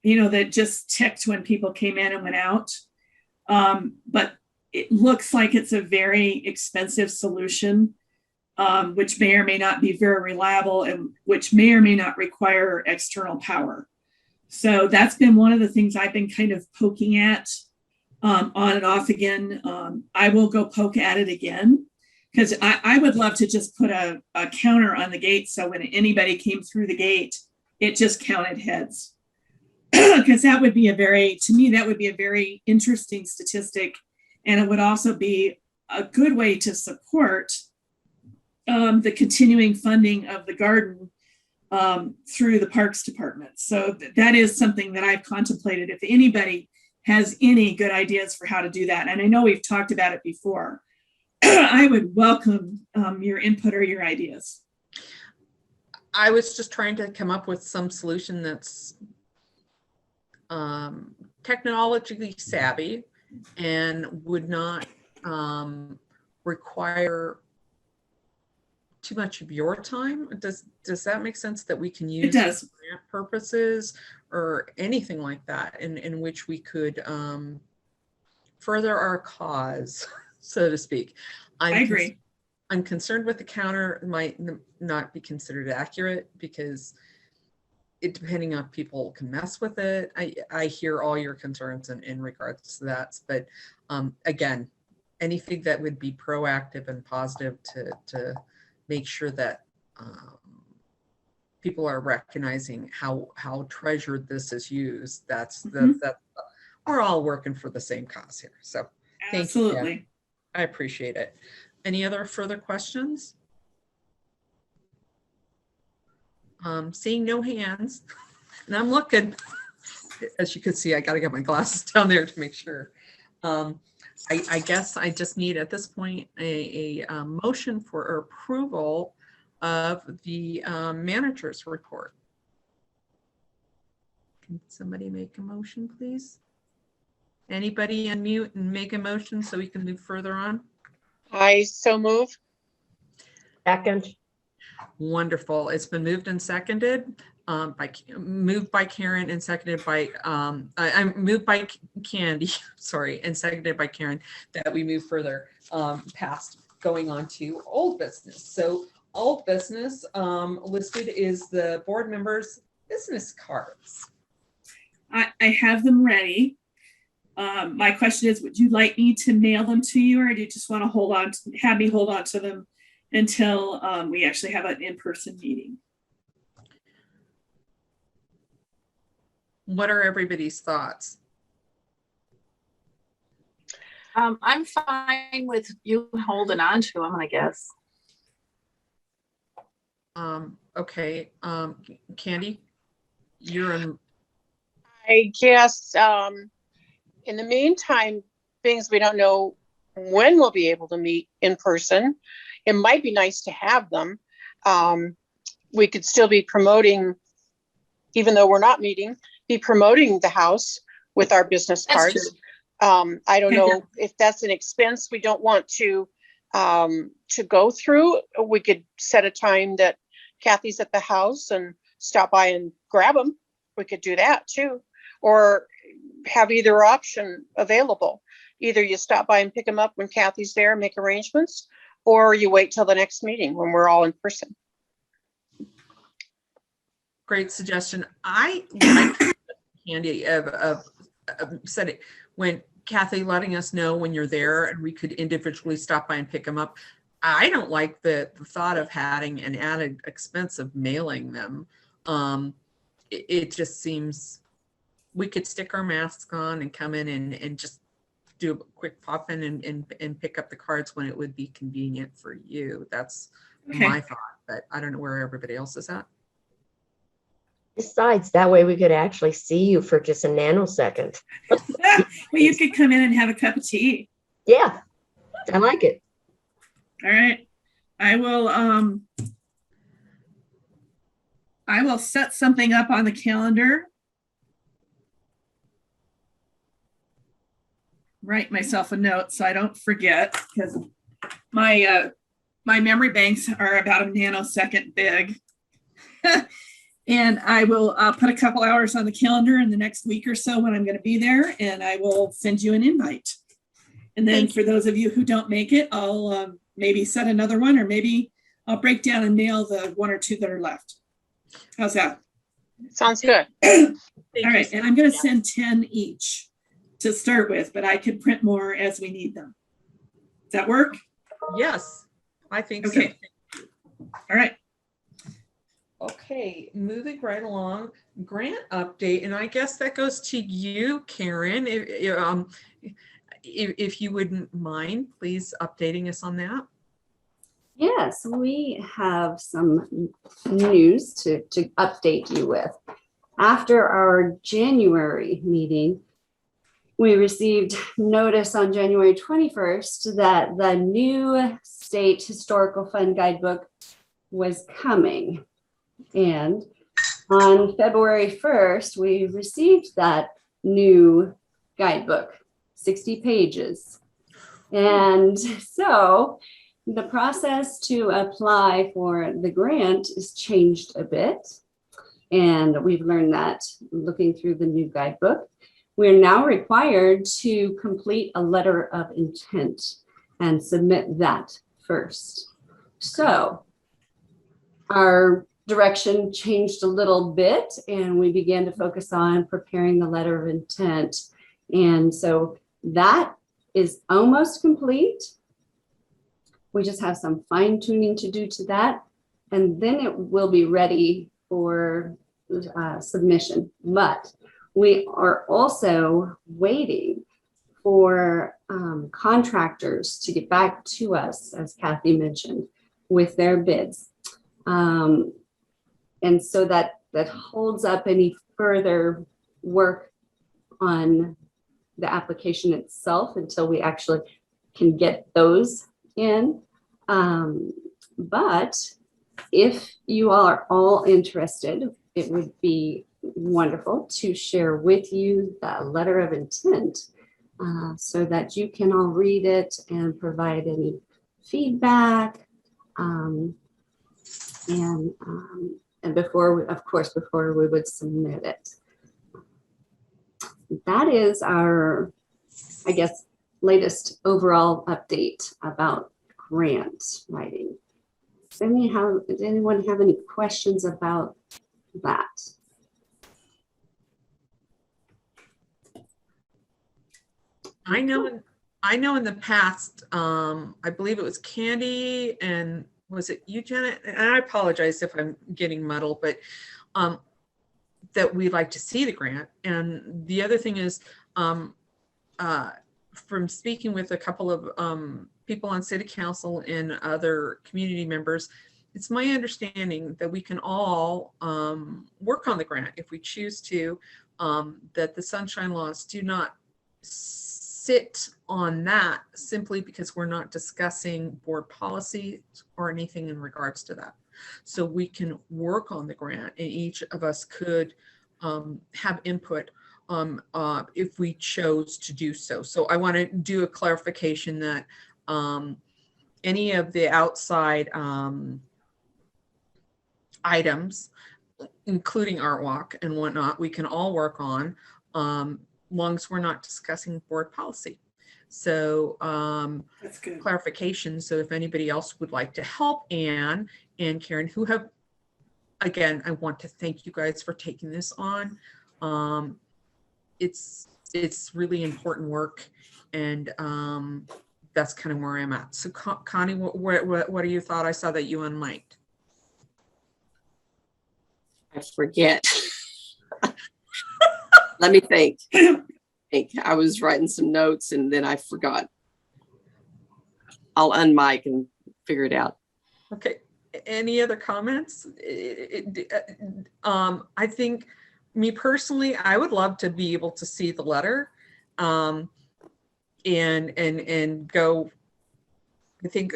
You know, that just ticked when people came in and went out. But it looks like it's a very expensive solution, which may or may not be very reliable and which may or may not require external power. So that's been one of the things I've been kind of poking at on and off again. I will go poke at it again, because I would love to just put a counter on the gate. So when anybody came through the gate, it just counted heads. Because that would be to me, that would be a very interesting statistic. And it would also be a good way to support the continuing funding of the garden through the Parks Department. So that is something that I've contemplated. If anybody has any good ideas for how to do that, and I know we've talked about it before, I would welcome your input or your ideas. I was just trying to come up with some solution that's technologically savvy and would not require too much of your time. Does that make sense, that we can use It does. for grant purposes or anything like that in which we could further our cause, so to speak? I agree. I'm concerned with the counter might not be considered accurate, because depending on people can mess with it. I hear all your concerns in regards to that, but again, anything that would be proactive and positive to make sure that people are recognizing how treasured this is used. That's we're all working for the same cause here. So thank Absolutely. you. I appreciate it. Any other further questions? Seeing no hands, and I'm looking, as you can see, I got to get my glasses down there to make sure. I guess I just need at this point a motion for approval of the manager's report. Can somebody make a motion, please? Anybody unmute and make a motion so we can move further on? I so move. Second. Wonderful. It's been moved and seconded moved by Karen and seconded by I'm moved by Candy, sorry, and seconded by Karen, that we move further past going on to old business. So old business listed is the board members' business cards. I have them ready. My question is, would you like me to mail them to you, or do you just want to have me hold on to them until we actually have an in-person meeting? What are everybody's thoughts? I'm fine with you holding on to them, I guess. Okay, Candy, you're in. I guess in the meantime, things we don't know when we'll be able to meet in person. It might be nice to have them. we could still be promoting, even though we're not meeting, be promoting the house with our business That's cards. I don't know if that's an expense we don't want to go through. We could set a time that Kathy's at the house and stop by and grab them. We could do that too, or have either option available. Either you stop by and pick them up when Kathy's there, make arrangements, or you wait till the next meeting when we're all in person. Great suggestion. I like Candy of said it when Kathy letting us know when you're there and we could individually stop by and pick them up. I don't like the thought of having an added expense of mailing them. It just seems we could stick our masks on and come in and just do a quick pop in and pick up the cards when it would be convenient for you. That's my thought, but I don't know where everybody else is at. Besides, that way we could actually see you for just a nanosecond. Well, you could come in and have a cup of tea. Yeah, I like it. All right. I will set something up on the calendar. Write myself a note so I don't forget, because my memory banks are about a nanosecond big. And I will put a couple hours on the calendar in the next week or so when I'm going to be there, and I will send you an invite. And then for those of you who don't make it, I'll maybe set another one, or maybe I'll break down and mail the one or two that are left. How's that? Sounds good. All right, and I'm going to send 10 each to start with, but I could print more as we need them. Does that work? Yes, I think Okay. so. All right. Okay, moving right along, grant update, and I guess that goes to you, Karen. If you wouldn't mind, please updating us on that. Yes, we have some news to update you with. After our January meeting, we received notice on January 21st that the new State Historical Fund Guidebook was coming. And on February 1st, we received that new guidebook, 60 pages. And so the process to apply for the grant is changed a bit. And we've learned that looking through the new guidebook. We're now required to complete a letter of intent and submit that first. So our direction changed a little bit, and we began to focus on preparing the letter of intent. And so that is almost complete. We just have some fine tuning to do to that, and then it will be ready for submission. But we are also waiting for contractors to get back to us, as Kathy mentioned, with their bids. And so that holds up any further work on the application itself until we actually can get those in. But if you all are all interested, it would be wonderful to share with you the letter of intent so that you can all read it and provide any feedback. And before we would submit it. That is our, I guess, latest overall update about grant writing. Does anyone have any questions about that? I know in the past, I believe it was Candy and was it you, Janet? And I apologize if I'm getting muddled, but that we'd like to see the grant. And the other thing is, from speaking with a couple of people on city council and other community members, it's my understanding that we can all work on the grant if we choose to, that the sunshine laws do not sit on that simply because we're not discussing board policy or anything in regards to that. so we can work on the grant, and each of us could have input if we chose to do so. So I want to do a clarification that any of the outside items, including Art Walk and whatnot, we can all work on, long as we're not discussing board policy. So That's good. clarification. So if anybody else would like to help Anne and Karen, who have, again, I want to thank you guys for taking this on. It's really important work, and that's kind of where I'm at. So Connie, what are your thoughts? I saw that you unmiked. I forget. Let me think. I was writing some notes and then I forgot. I'll unmic and figure it out. Okay. Any other comments? I think, me personally, I would love to be able to see the letter, and go. I think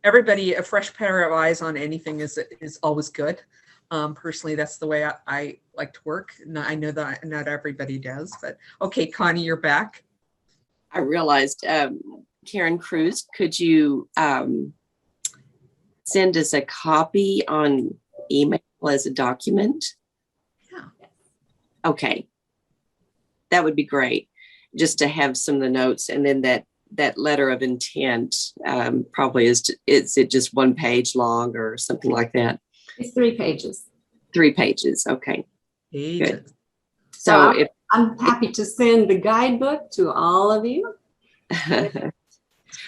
everybody, a fresh pair of eyes on anything is always good. Personally, that's the way I like to work. I know that not everybody does, but okay, Connie, you're back. I realized, Karen Cruz, could you send us a copy on email as a document? Yeah. Okay. That would be great, just to have some of the notes, and then that letter of intent probably is it just 1 page long or something like that? It's 3 pages. 3 pages. Okay. Pages. Good. So if I'm happy to send the guidebook to all of you.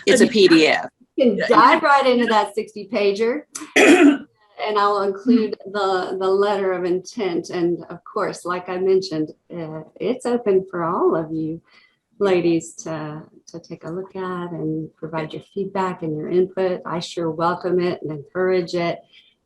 it's a PDF. You can dive right into that 60 pager. And I'll include the letter of intent. And of course, like I mentioned, it's open for all of you ladies to take a look at and provide your feedback and your input. I sure welcome it and encourage it.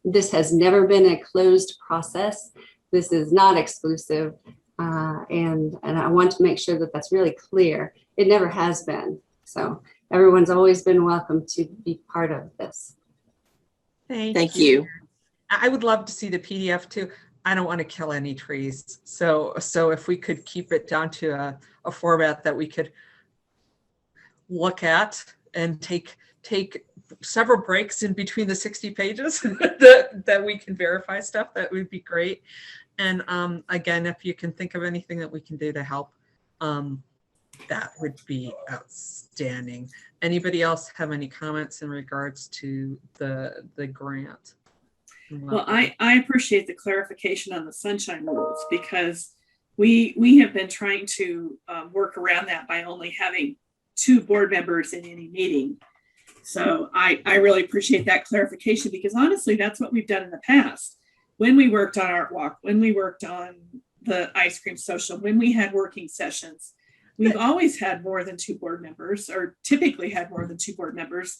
This has never been a closed process. This is not exclusive. And I want to make sure that that's really clear. It never has been. So everyone's always been welcome to be part of this. Thank you. I would love to see the PDF too. I don't want to kill any trees. So if we could keep it down to a format that we could look at and take several breaks in between the 60 pages that we can verify stuff, that would be great. And again, if you can think of anything that we can do to help, that would be outstanding. Anybody else have any comments in regards to the grant? Well, I appreciate the clarification on the sunshine rules, because we have been trying to work around that by only having 2 board members in any meeting. So I really appreciate that clarification, because honestly, that's what we've done in the past. When we worked on Art Walk, when we worked on the ice cream social, when we had working sessions, we've always had more than 2 board members, or typically had more than 2 board members.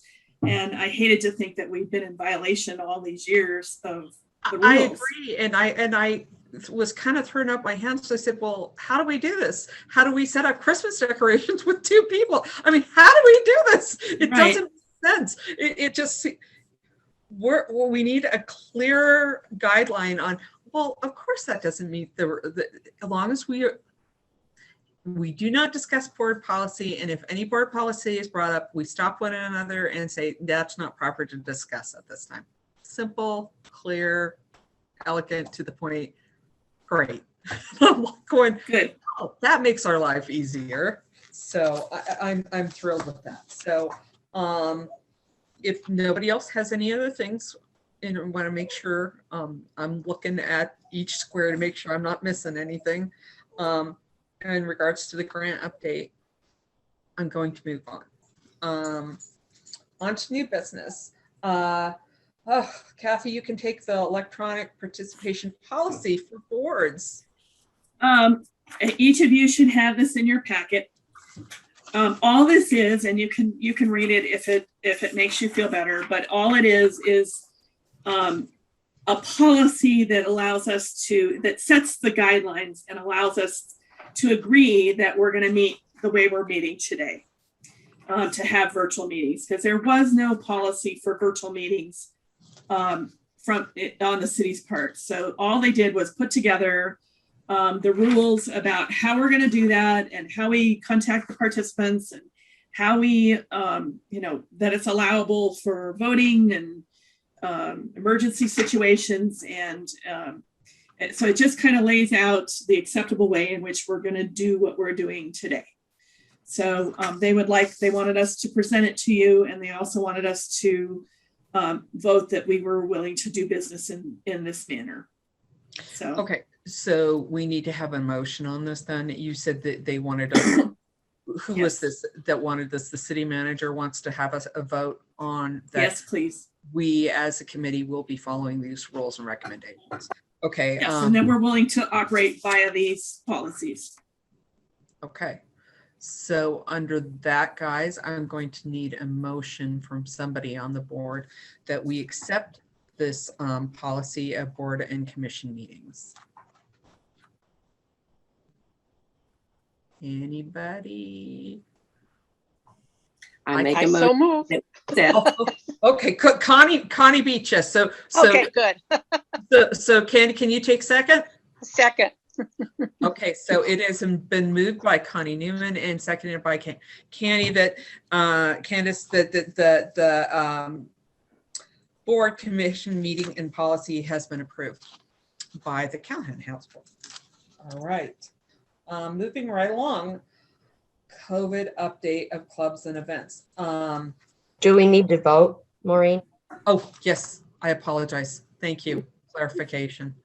And I hated to think that we've been in violation all these years of the rules. I agree. And I was kind of throwing up my hands. So I said, well, how do we do this? How do we set up Christmas decorations with 2 people? I mean, how do we do this? It doesn't make sense. It just, we need a clear guideline on, well, of course that doesn't meet as long as we do not discuss board policy, and if any board policy is brought up, we stop one another and say that's not proper to discuss at this time. Simple, clear, elegant, to the point. Great. I'm going, good. Oh, that makes our life easier. So I'm thrilled with that. So if nobody else has any other things, and I want to make sure I'm looking at each square to make sure I'm not missing anything. In regards to the grant update, I'm going to move on. On to new business. Kathy, you can take the electronic participation policy for boards. Each of you should have this in your packet. All this is, and you can read it if it makes you feel better, but all it is a policy that allows us that sets the guidelines and allows us to agree that we're going to meet the way we're meeting today, to have virtual meetings, because there was no policy for virtual meetings from on the city's part. So all they did was put together the rules about how we're going to do that and how we contact the participants and how we, that it's allowable for voting and emergency situations. And so it just kind of lays out the acceptable way in which we're going to do what we're doing today. So they wanted us to present it to you, and they also wanted us to vote that we were willing to do business in this manner. So Okay, so we need to have a motion on this then. You said that they wanted us, who was this that wanted this? The city manager wants to have us a vote on that. yes, please. We as a committee will be following these rules and recommendations. Okay. Yes, and then we're willing to operate via these policies. Okay. So under that, guys, I'm going to need a motion from somebody on the board that we accept this policy of board and commission meetings. Anybody? I make I a so motion. move. Okay, Connie beat you. So Okay, good. so can you take second? Second. Okay, so it has been moved by Connie Newman and seconded by Candy that Candace that the board commission meeting and policy has been approved by the Callahan House Board. All right, moving right along. COVID update of clubs and events. Do we need to vote, Maureen? Oh yes, I apologize. Thank you. Clarification.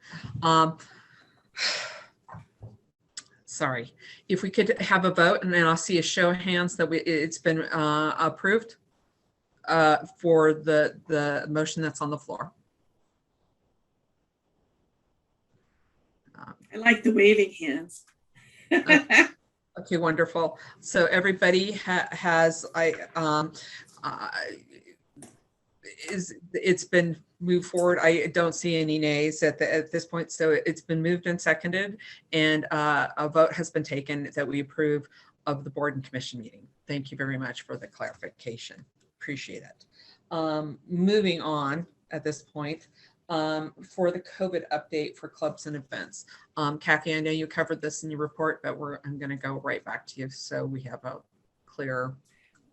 Sorry, if we could have a vote, and then I'll see a show of hands that it's been approved for the motion that's on the floor. I like the waving hands. Okay, wonderful. So everybody has it's been moved forward. I don't see any nays at this point. So it's been moved and seconded, and a vote has been taken that we approve of the board and commission meeting. Thank you very much for the clarification. Appreciate it. Moving on at this point, for the COVID update for clubs and events. Kathy, I know you covered this in your report, but I'm going to go right back to you so we have a clear.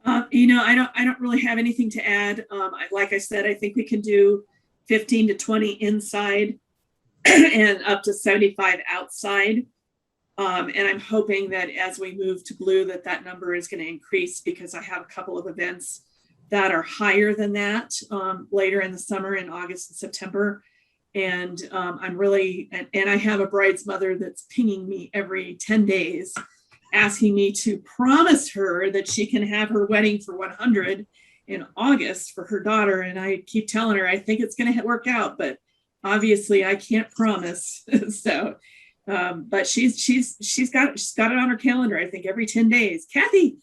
I don't really have anything to add. Like I said, I think we can do 15 to 20 inside and up to 75 outside. And I'm hoping that as we move to blue, that number is going to increase, because I have a couple of events that are higher than that later in the summer, in August and September. And I'm really, and I have a bride's mother that's pinging me every 10 days, asking me to promise her that she can have her wedding for 100 in August for her daughter. And I keep telling her, I think it's going to work out, but obviously I can't promise. So, but she's got it on her calendar, I think every 10 days. Kathy,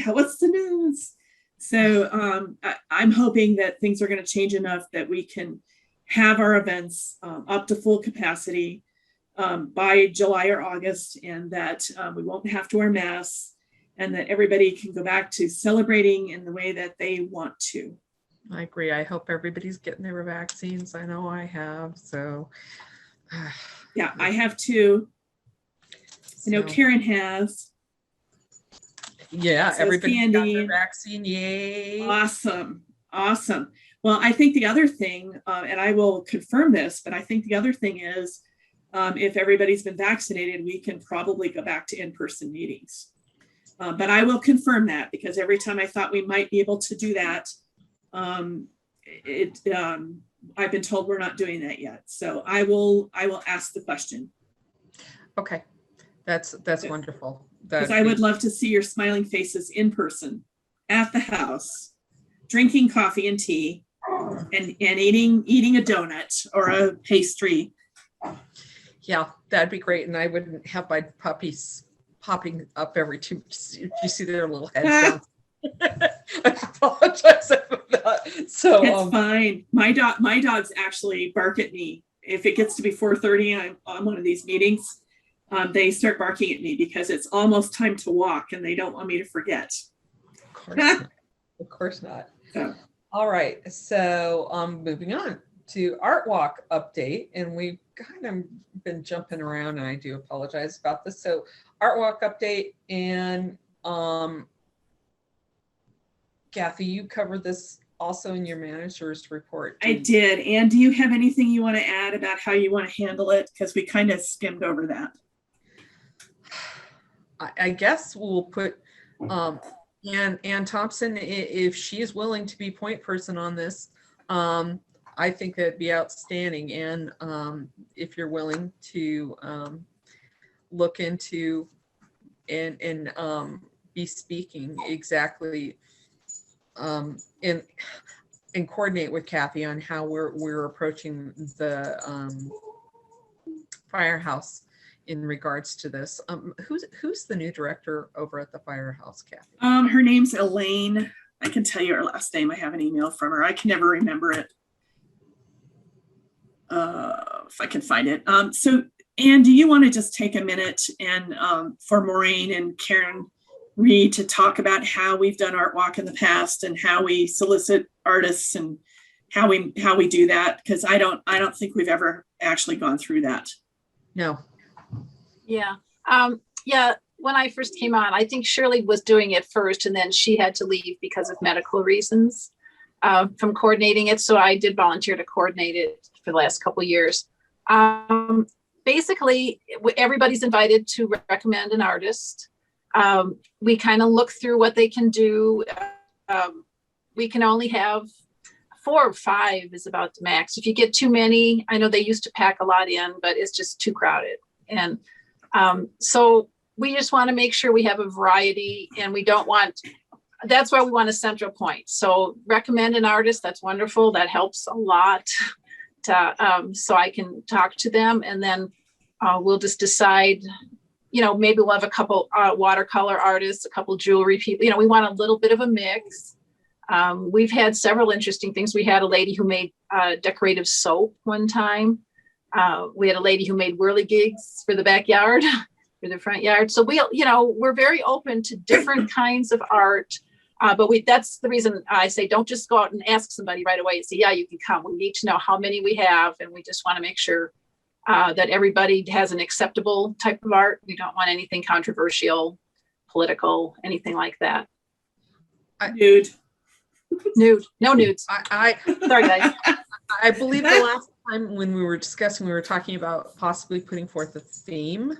what's the news? So I'm hoping that things are going to change enough that we can have our events up to full capacity by July or August, and that we won't have to wear masks, and that everybody can go back to celebrating in the way that they want to. I agree. I hope everybody's getting their vaccines. I know I have. So yeah, I have too. I know Karen has. Yeah, so everybody got their vaccine. Yay. Awesome. Well, I think the other thing, and I will confirm this, but I think the other thing is, if everybody's been vaccinated, we can probably go back to in-person meetings. But I will confirm that, because every time I thought we might be able to do that, I've been told we're not doing that yet. So I will ask the question. Okay, that's wonderful. Because I would love to see your smiling faces in person at the house, drinking coffee and tea, and eating a donut or a pastry. Yeah, that'd be great. And I wouldn't have my puppies popping up every two. You see their little heads. I apologize for that. So it's fine. My dogs actually bark at me if it gets to be 4:30. I'm on one of these meetings. They start barking at me because it's almost time to walk, and they don't want me to forget. Of course not. Of course not. So. All right. So moving on. to Art Walk update, and we've kind of been jumping around, and I do apologize about this. So Art Walk update, and Kathy, you covered this also in your manager's report. I did. And do you have anything you want to add about how you want to handle it? Because we kind of skimmed over that. I guess we'll put Ann Thompson, if she is willing to be point person on this. I think that'd be outstanding. And if you're willing to look into and be speaking exactly and coordinate with Kathy on how we're approaching the firehouse in regards to this. Who's the new director over at the firehouse, Kathy? Her name's Elaine. I can tell you her last name. I have an email from her. I can never remember it. If I can find it. So Anne, do you want to just take a minute and for Maureen and Karen Reed to talk about how we've done Art Walk in the past and how we solicit artists and how we do that? Because I don't think we've ever actually gone through that. No. Yeah. Yeah. When I first came on, I think Shirley was doing it first, and then she had to leave because of medical reasons from coordinating it. So I did volunteer to coordinate it for the last couple of years. Basically, everybody's invited to recommend an artist. We kind of look through what they can do. We can only have 4 or 5 is about the max. If you get too many, I know they used to pack a lot in, but it's just too crowded. And so we just want to make sure we have a variety, and we don't want, that's why we want a central point. So recommend an artist. That's wonderful. That helps a lot to, so I can talk to them, and then we'll just decide, maybe we'll have a couple watercolor artists, a couple jewelry people. We want a little bit of a mix. We've had several interesting things. We had a lady who made decorative soap one time. We had a lady who made whirligigs for the backyard, for the front yard. So we're very open to different kinds of art. But that's the reason I say, don't just go out and ask somebody right away and say, yeah, you can come. We need to know how many we have. And we just want to make sure that everybody has an acceptable type of art. We don't want anything controversial, political, anything like that. Nude. No nudes. Sorry, guys. I believe the last time when we were discussing, we were talking about possibly putting forth a theme.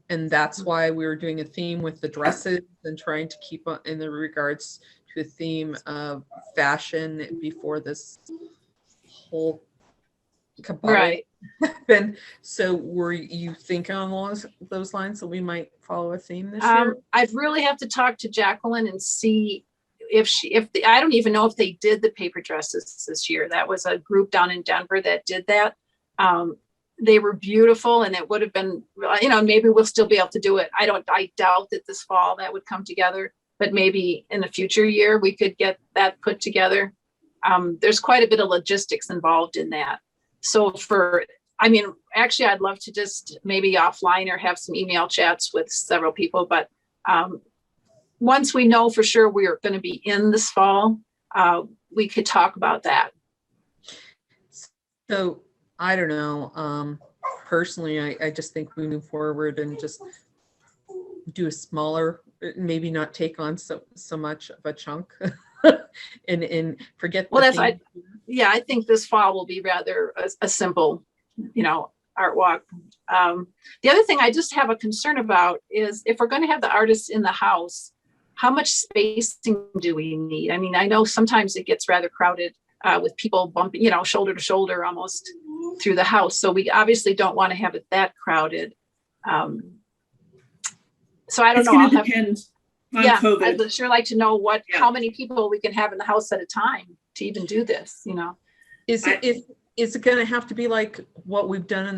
And that's why we were doing a theme with the dresses and trying to keep in the regards to a theme of fashion before this whole cabal right happened. So were you thinking on those lines that we might follow a theme this year? I'd really have to talk to Jacqueline and see I don't even know if they did the paper dresses this year. That was a group down in Denver that did that. They were beautiful, and it would have been, maybe we'll still be able to do it. I doubt that this fall that would come together, but maybe in a future year we could get that put together. There's quite a bit of logistics involved in that. So actually I'd love to just maybe offline or have some email chats with several people, but once we know for sure we're going to be in this fall, we could talk about that. So I don't know. Personally, I just think we move forward and just do a smaller, maybe not take on so much of a chunk and forget. Well, I think this fall will be rather a simple, art walk. The other thing I just have a concern about is if we're going to have the artists in the house, how much spacing do we need? I mean, I know sometimes it gets rather crowded with people bumping, shoulder to shoulder almost through the house. So we obviously don't want to have it that crowded. So I don't know. It's going to depend on COVID. I'd sure like to know how many people we can have in the house at a time to even do this, Is it going to have to be like what we've done in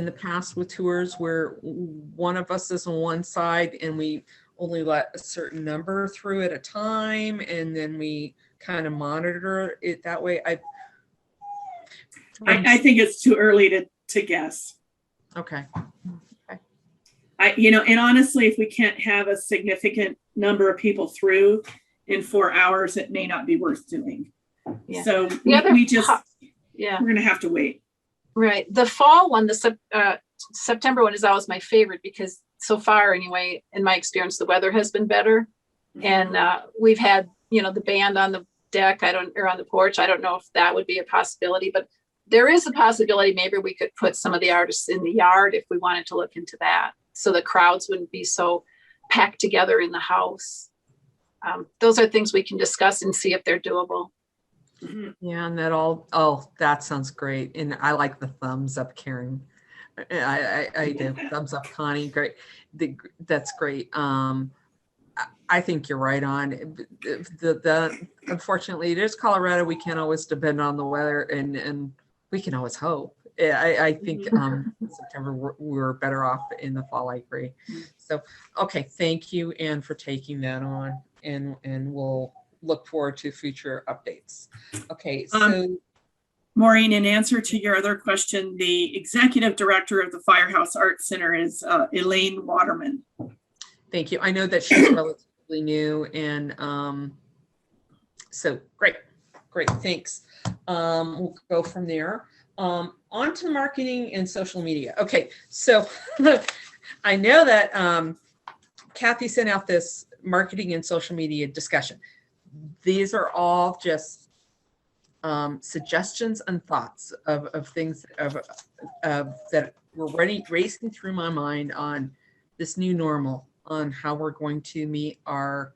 the past with tours where one of us is on one side and we only let a certain number through at a time, and then we kind of monitor it that way? I think it's too early to guess. Okay. And honestly, if we can't have a significant number of people through in 4 hours, it may not be worth doing. Yeah. So Yeah, We're gonna have to wait. right. The fall one, the September one is always my favorite because so far anyway, in my experience, the weather has been better. And we've had, the band on the deck, or on the porch. I don't know if that would be a possibility, but there is a possibility maybe we could put some of the artists in the yard if we wanted to look into that. So the crowds wouldn't be so packed together in the house. Those are things we can discuss and see if they're doable. Yeah, and that sounds great. And I like the thumbs up, Karen. I do. Thumbs up, Connie. Great. That's great. I think you're right on. Unfortunately, it is Colorado. We can't always depend on the weather, and we can always hope. I think September we're better off in the fall. I agree. So, okay, thank you, Anne, for taking that on, and we'll look forward to future updates. Okay, so. Maureen, in answer to your other question, the executive director of the Firehouse Arts Center is Elaine Waterman. Thank you. I know that she's relatively new, and so great, thanks. We'll go from there. On to marketing and social media. Okay, so I know that Kathy sent out this marketing and social media discussion. These are all just suggestions and thoughts of things that were racing through my mind on this new normal, on how we're going to meet our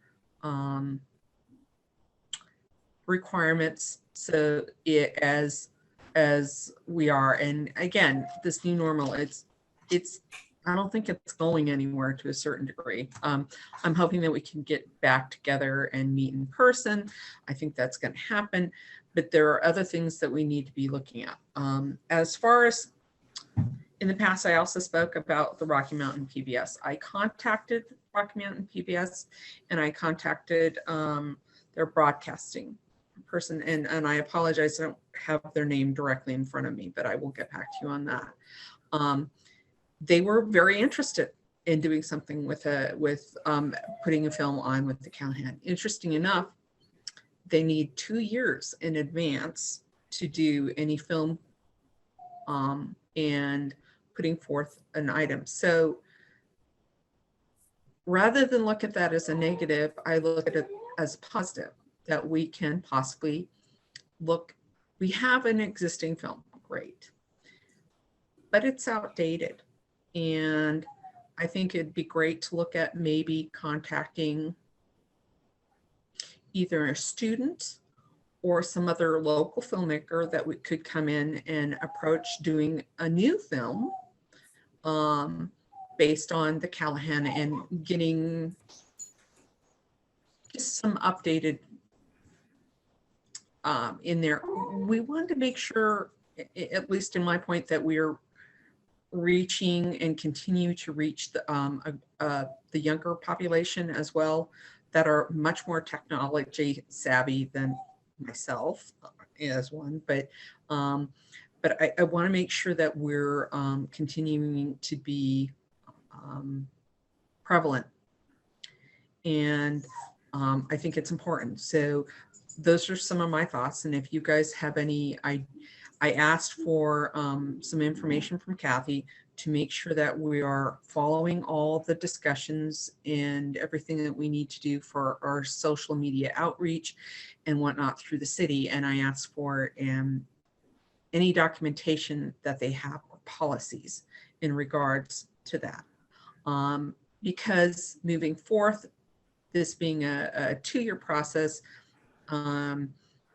requirements so as we are. And again, this new normal, it's I don't think it's going anywhere to a certain degree. I'm hoping that we can get back together and meet in person. I think that's going to happen, but there are other things that we need to be looking at. As far as in the past, I also spoke about the Rocky Mountain PBS. I contacted Rocky Mountain PBS, and I contacted their broadcasting person, and I apologize, I don't have their name directly in front of me, but I will get back to you on that. They were very interested in doing something with putting a film on with the Callahan. Interesting enough, they need 2 years in advance to do any film and putting forth an item. So rather than look at that as a negative, I look at it as positive, that we can possibly we have an existing film, great, but it's outdated. And I think it'd be great to look at maybe contacting either a student or some other local filmmaker that we could come in and approach doing a new film based on the Callahan, and getting just some updated in there. We wanted to make sure, at least in my point, that we're reaching and continue to reach the younger population as well, that are much more technology savvy than myself as one, but I want to make sure that we're continuing to be prevalent, and I think it's important. So those are some of my thoughts, and if you guys have any, I asked for some information from Kathy to make sure that we are following all the discussions and everything that we need to do for our social media outreach and whatnot through the city. And I asked for any documentation that they have, or policies in regards to that. Because moving forth, this being a 2-year process,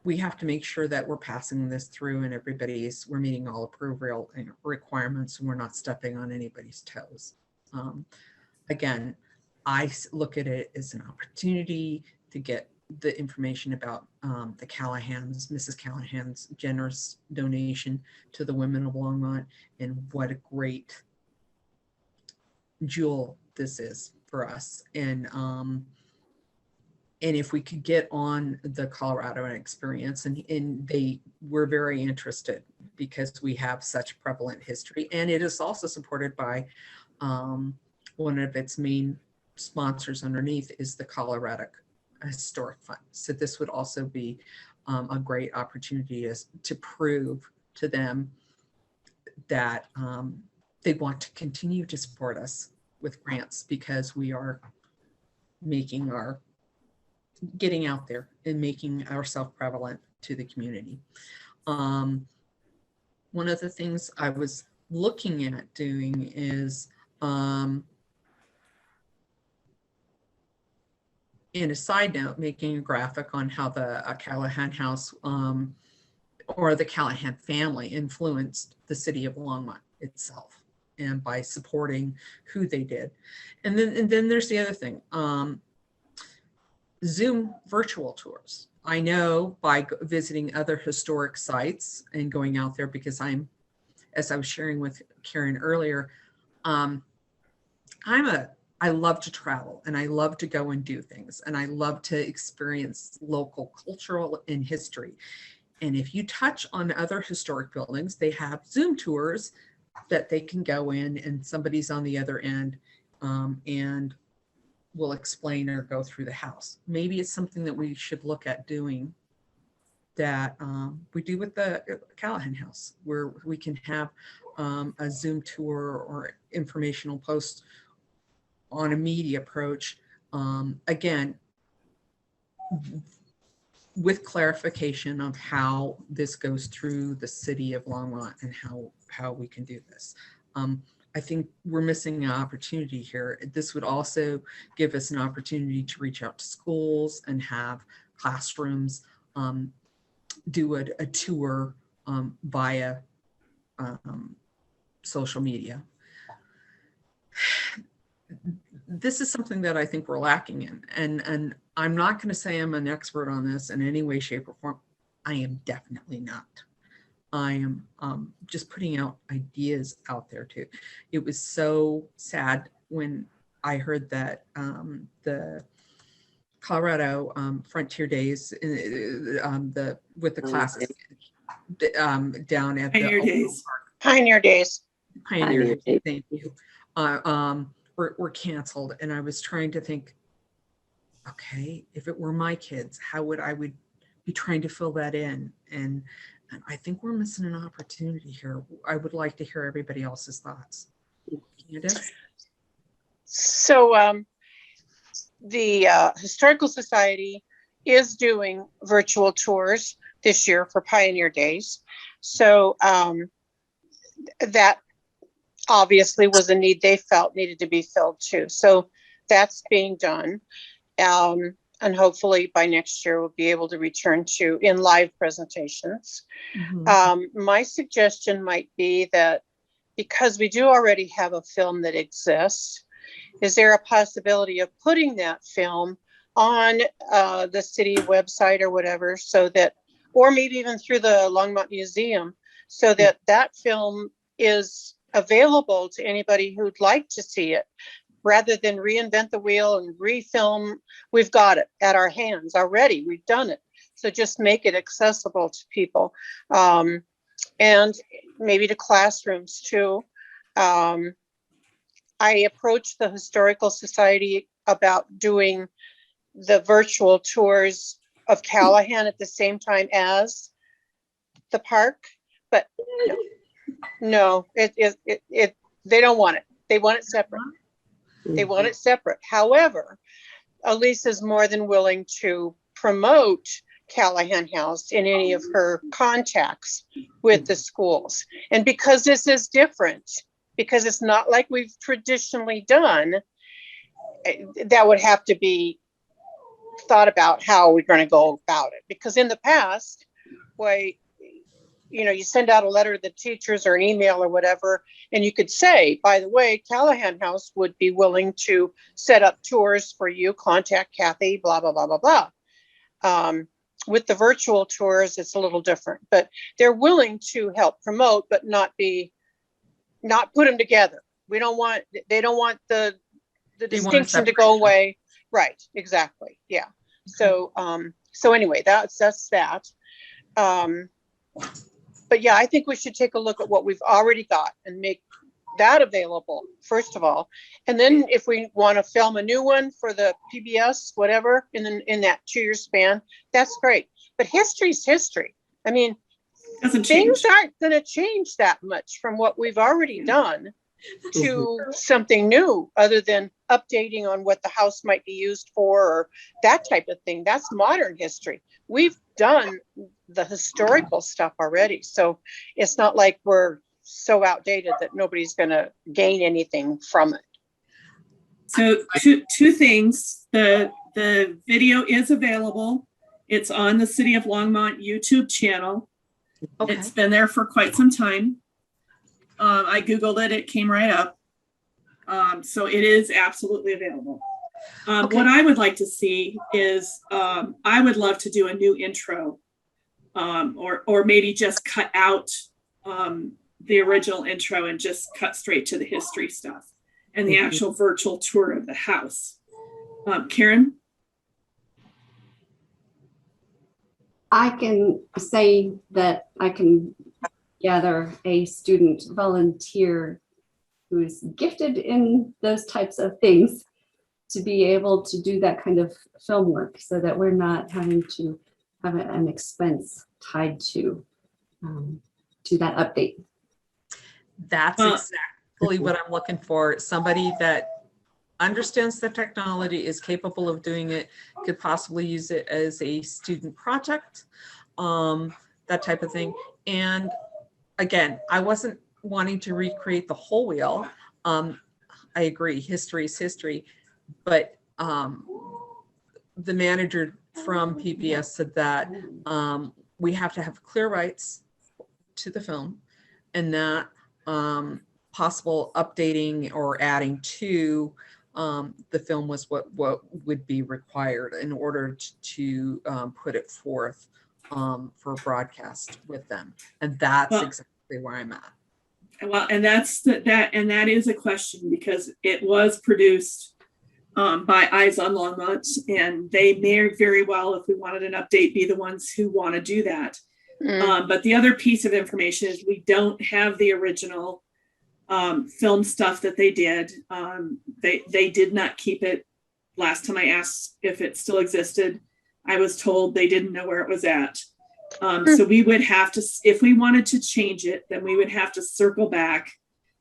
we have to make sure that we're passing this through and we're meeting all approval requirements, and we're not stepping on anybody's toes. Again, I look at it as an opportunity to get the information about the Callahans, Mrs. Callahan's generous donation to the women of Longmont, and what a great jewel this is for us. And if we could get on the Colorado experience, and they were very interested because we have such prevalent history, and it is also supported by one of its main sponsors underneath is the Colorado Historic Fund. So this would also be a great opportunity to prove to them that they want to continue to support us with grants because we are getting out there and making ourselves prevalent to the community. One of the things I was looking at doing is in a side note, making a graphic on how the Callahan House or the Callahan family influenced the city of Longmont itself, and by supporting who they did. And then there's the other thing, Zoom virtual tours. I know by visiting other historic sites and going out there, because as I was sharing with Karen earlier, I love to travel and I love to go and do things, and I love to experience local cultural and history. And if you touch on other historic buildings, they have Zoom tours that they can go in, and somebody's on the other end and will explain or go through the house. Maybe it's something that we should look at doing that we do with the Callahan House, where we can have a Zoom tour or informational post on a media approach, again, with clarification of how this goes through the city of Longmont and how we can do this. I think we're missing an opportunity here. This would also give us an opportunity to reach out to schools and have classrooms do a tour via social media. This is something that I think we're lacking in. And I'm not going to say I'm an expert on this in any way, shape, or form. I am definitely not. I am just putting out ideas out there too. It was so sad when I heard that the Colorado Frontier Days, with the classes down at Pioneer the Days. Pioneer Days. Pioneer Days, thank you. Were canceled, and I was trying to think, okay, if it were my kids, how would I be trying to fill that in? And I think we're missing an opportunity here. I would like to hear everybody else's thoughts. Candace? So the Historical Society is doing virtual tours this year for Pioneer Days. So that obviously was a need they felt needed to be filled too. So that's being done. And hopefully by next year, we'll be able to return to in live presentations. Mm-hmm. My suggestion might be that because we do already have a film that exists, is there a possibility of putting that film on the city website or whatever, so that, or maybe even through the Longmont Museum, so that that film is available to anybody who'd like to see it, rather than reinvent the wheel and refilm. We've got it at our hands already. We've done it. So just make it accessible to people, and maybe to classrooms too. I approached the Historical Society about doing the virtual tours of Callahan at the same time as the park, but no, they don't want it. They want it separate. They want it separate. However, Elise is more than willing to promote Callahan House in any of her contacts with the schools. And because this is different, because it's not like we've traditionally done, that would have to be thought about how we're going to go about it. Because in the past, you send out a letter to the teachers or an email or whatever, and you could say, by the way, Callahan House would be willing to set up tours for you, contact Kathy, blah, blah, blah, blah, blah. With the virtual tours, it's a little different, but they're willing to help promote, but not put them together. They don't want the distinction to go away. Right, exactly, yeah. So anyway, that's that. But yeah, I think we should take a look at what we've already got and make that available, first of all. And then if we want to film a new one for the PBS, whatever, in that 2-year span, that's great. But history's history. I mean, Doesn't change. Things aren't going to change that much from what we've already done to something new, other than updating on what the house might be used for or that type of thing. That's modern history. We've done the historical stuff already. So it's not like we're so outdated that nobody's going to gain anything from it. So two things. The video is available. It's on the City of Longmont YouTube channel. Okay. It's been there for quite some time. I Googled it, it came right up. So it is absolutely available. Okay. What I would like to see is, I would love to do a new intro, or maybe just cut out the original intro and just cut straight to the history stuff and the actual virtual tour of the house. Karen? I can say that I can gather a student volunteer who's gifted in those types of things to be able to do that kind of film work, so that we're not having to have an expense tied to that update. That's exactly what I'm looking for. Somebody that understands the technology, is capable of doing it, could possibly use it as a student project, that type of thing. And again, I wasn't wanting to recreate the whole wheel. I agree, history is history, but the manager from PBS said that we have to have clear rights to the film, and that possible updating or adding to the film was what would be required in order to put it forth for broadcast with them. And that's exactly where I'm at. Well, and that is a question, because it was produced by Eyes on Longmont, and they may very well, if we wanted an update, be the ones who want to do that. But the other piece of information is we don't have the original film stuff that they did. They did not keep it. Last time I asked if it still existed, I was told they didn't know where it was at. So we would have to, if we wanted to change it, then we would have to circle back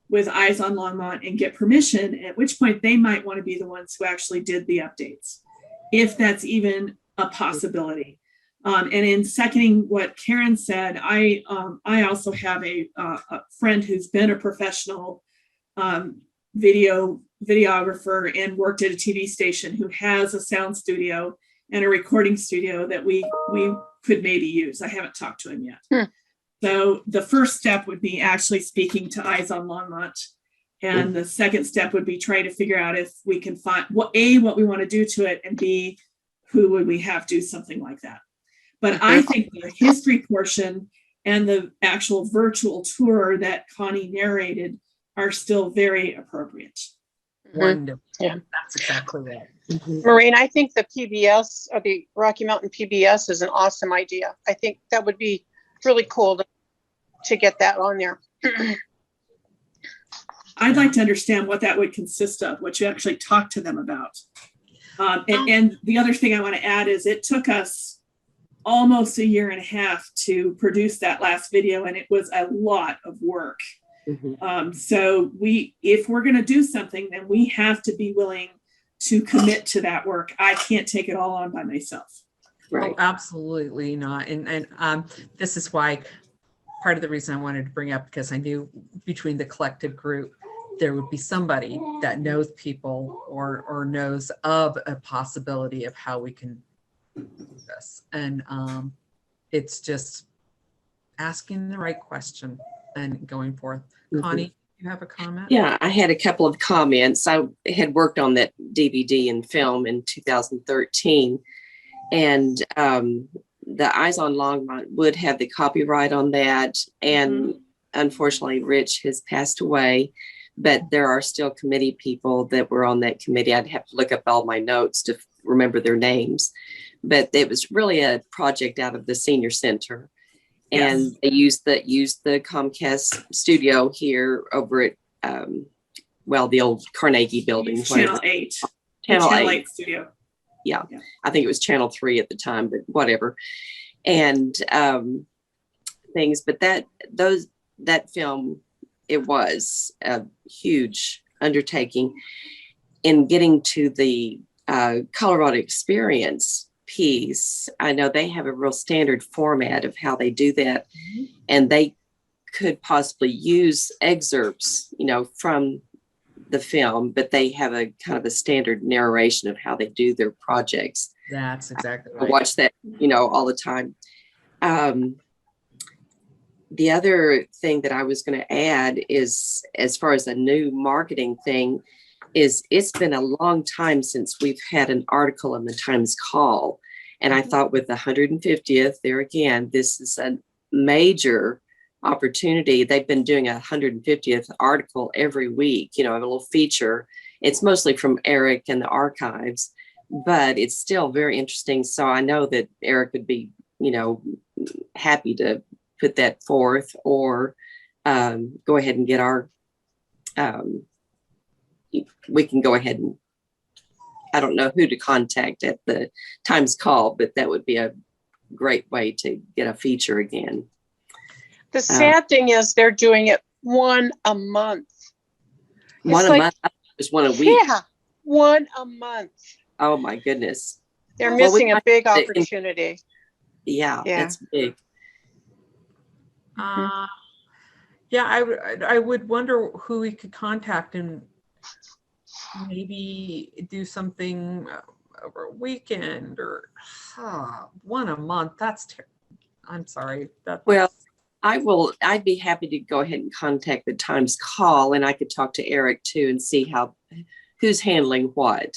with Eyes on Longmont and get permission, at which point they might want to be the ones who actually did the updates, if that's even a possibility. And in seconding what Karen said, I also have a friend who's been a professional videographer and worked at a TV station, who has a sound studio and a recording studio that we could maybe use. I haven't talked to him yet. So the first step would be actually speaking to Eyes on Longmont. And the second step would be trying to figure out if we can find what we want to do to it, and B, who would we have do something like that. But I think the history portion and the actual virtual tour that Connie narrated are still very appropriate. Wonderful. Yeah. That's exactly right. Maureen, I think the PBS, or the Rocky Mountain PBS, is an awesome idea. I think that would be really cool to get that on there. I'd like to understand what that would consist of, what you actually talk to them about. And the other thing I want to add is it took us almost 1.5 years to produce that last video, and it was a lot of work. So if we're going to do something, then we have to be willing to commit to that work. I can't take it all on by myself. Right. Oh, absolutely not. And this is why part of the reason I wanted to bring up, because I knew between the collective group, there would be somebody that knows people or knows of a possibility of how we can do this. And it's just asking the right question and going forth. Connie, you have a comment? Yeah, I had a couple of comments. I had worked on that DVD and film in 2013, and the Eyes on Longmont would have the copyright on that. And unfortunately, Rich has passed away, but there are still committee people that were on that committee. I'd have to look up all my notes to remember their names, but it was really a project out of the senior center. And they used the Comcast studio here over at, the old Carnegie building. Channel 8. Channel 8 studio. Yeah, I think it was Channel 3 at the time, but whatever. And things, but that film, it was a huge undertaking in getting to the Colorado experience piece. I know they have a real standard format of how they do that, and they could possibly use excerpts, from the film, but they have a kind of a standard narration of how they do their projects. That's exactly I right. watch that, all the time. The other thing that I was going to add is, as far as a new marketing thing, is it's been a long time since we've had an article in the Times Call. And I thought with the 150th, there again, this is a major opportunity. They've been doing a 150th article every week, a little feature. It's mostly from Eric and the archives, but it's still very interesting. So I know that Eric would be, happy to put that forth, or go ahead and get our, we can go ahead and, I don't know who to contact at the Times Call, but that would be a great way to get a feature again. The sad thing is they're doing it one a month. One a month? Just one a week? Yeah, one a month. Oh my goodness. They're missing a big opportunity. Yeah, it's big. I would wonder who we could contact and maybe do something over a weekend, or one a month. I'm sorry. Well, I'd be happy to go ahead and contact the Times Call, and I could talk to Eric too and see who's handling what,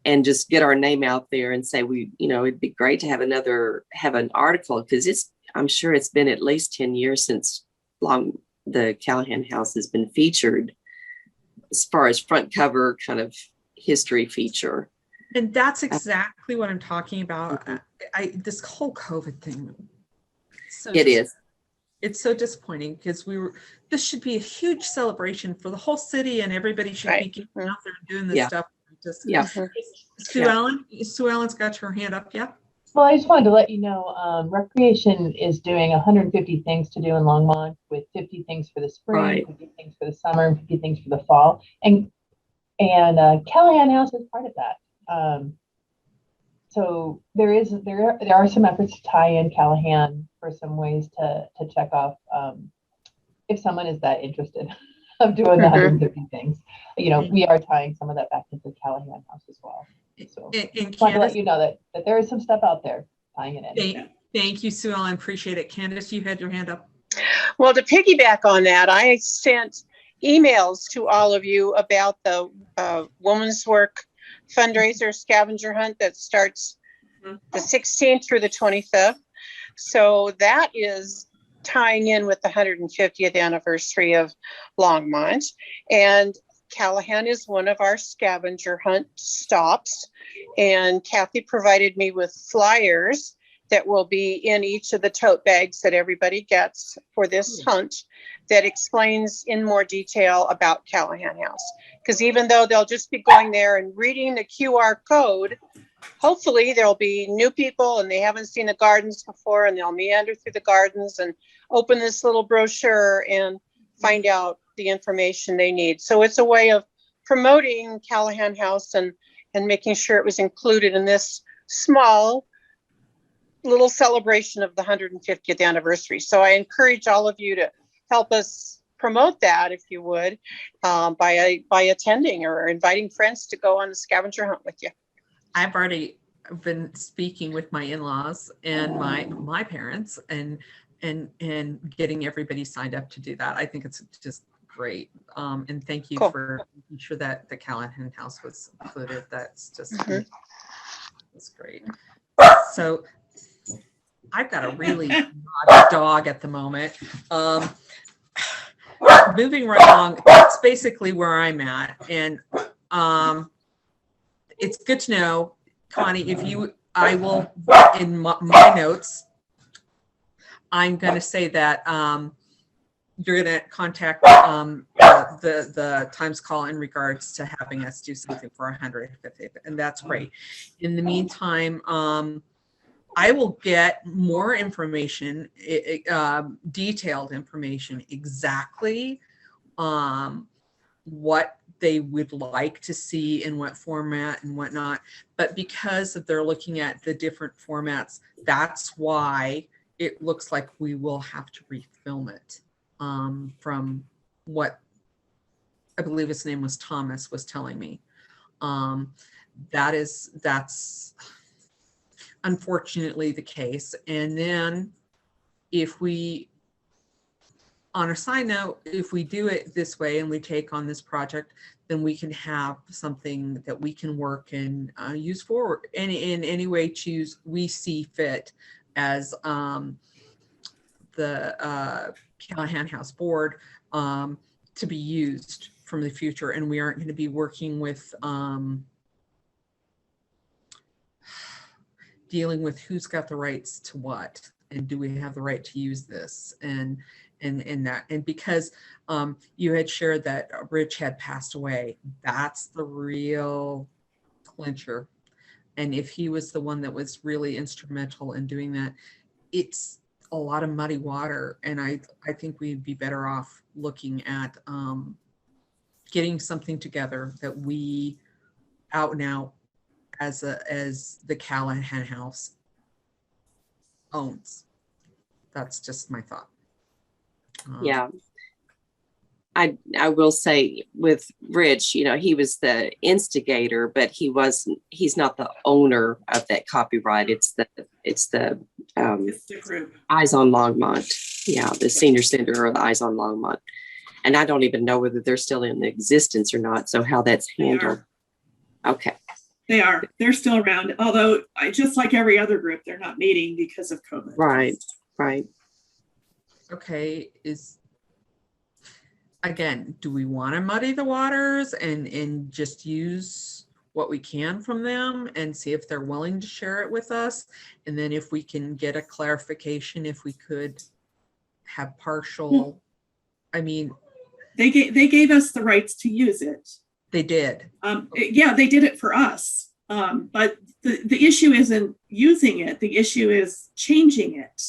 and just get our name out there and say, it'd be great to have an article, because I'm sure it's been at least 10 years since the Callahan House has been featured as far as front cover kind of history feature. And that's exactly what I'm talking about. This whole COVID thing. It's so disappointing, because this should be a huge celebration for the whole city, and everybody should be getting out there and doing this stuff. Sue Ellen's got her hand up. Yeah. Well, I just wanted to let you know, Recreation is doing 150 things to do in Longmont, with 50 things for the spring, 50 things for the summer, and 50 things for the fall. And Callahan House is part of that. So there are some efforts to tie in Callahan for some ways to check off, if someone is that interested of doing the 150 things. We are tying some of that back into Callahan House as well. So And I want to let you know that there is some stuff out there tying it in. Thank you, Sue Ellen. Appreciate it. Candace, you had your hand up. Well, to piggyback on that, I sent emails to all of you about the Women's Work fundraiser scavenger hunt that starts the 16th through the 25th. So that is tying in with the 150th anniversary of Longmont. And Callahan is one of our scavenger hunt stops. And Kathy provided me with flyers that will be in each of the tote bags that everybody gets for this hunt, that explains in more detail about Callahan House. Because even though they'll just be going there and reading the QR code, hopefully there'll be new people and they haven't seen the gardens before, and they'll meander through the gardens and open this little brochure and find out the information they need. So it's a way of promoting Callahan House and making sure it was included in this small little celebration of the 150th anniversary. So I encourage all of you to help us promote that, if you would, by attending or inviting friends to go on the scavenger hunt with you. I've already been speaking with my in-laws and my parents and getting everybody signed up to do that. I think it's just great. And thank you for making sure that the Callahan House was included. That's just that's great. So I've got a really odd dog at the moment. Moving right along, that's basically where I'm at. And it's good to know, Connie, I will, in my notes, I'm going to say that you're going to contact the Times Call in regards to having us do something for our 150th, and that's great. In the meantime, I will get more information, detailed information, exactly what they would like to see in what format and whatnot. But because they're looking at the different formats, that's why it looks like we will have to refilm it, from what I believe his name was Thomas was telling me. That's unfortunately the case. And then if we, on a side note, if we do it this way and we take on this project, then we can have something that we can work and use forward in any way we see fit as the Callahan House Board to be used from the future. And we aren't going to be working with dealing with who's got the rights to what, and do we have the right to use this, and that, and because you had shared that Rich had passed away, that's the real clincher. And if he was the one that was really instrumental in doing that, it's a lot of muddy water. And I think we'd be better off looking at getting something together that we out and out as the Callahan House owns. That's just my thought. Yeah. I will say with Rich, you know, he was the instigator, but he's not the owner of that copyright. It's the group. Eyes on Longmont. Yeah, the senior center or the Eyes on Longmont. And I don't even know whether they're still in existence or not. So how that's handled. Okay. They are. They're still around. Although just like every other group, they're not meeting because of COVID. Right. Right. Okay. Again, do we want to muddy the waters and just use what we can from them and see if they're willing to share it with us? And then if we can get a clarification, if we could have partial, I mean. They gave us the rights to use it. They did. Yeah, they did it for us. But the issue isn't using it. The issue is changing it.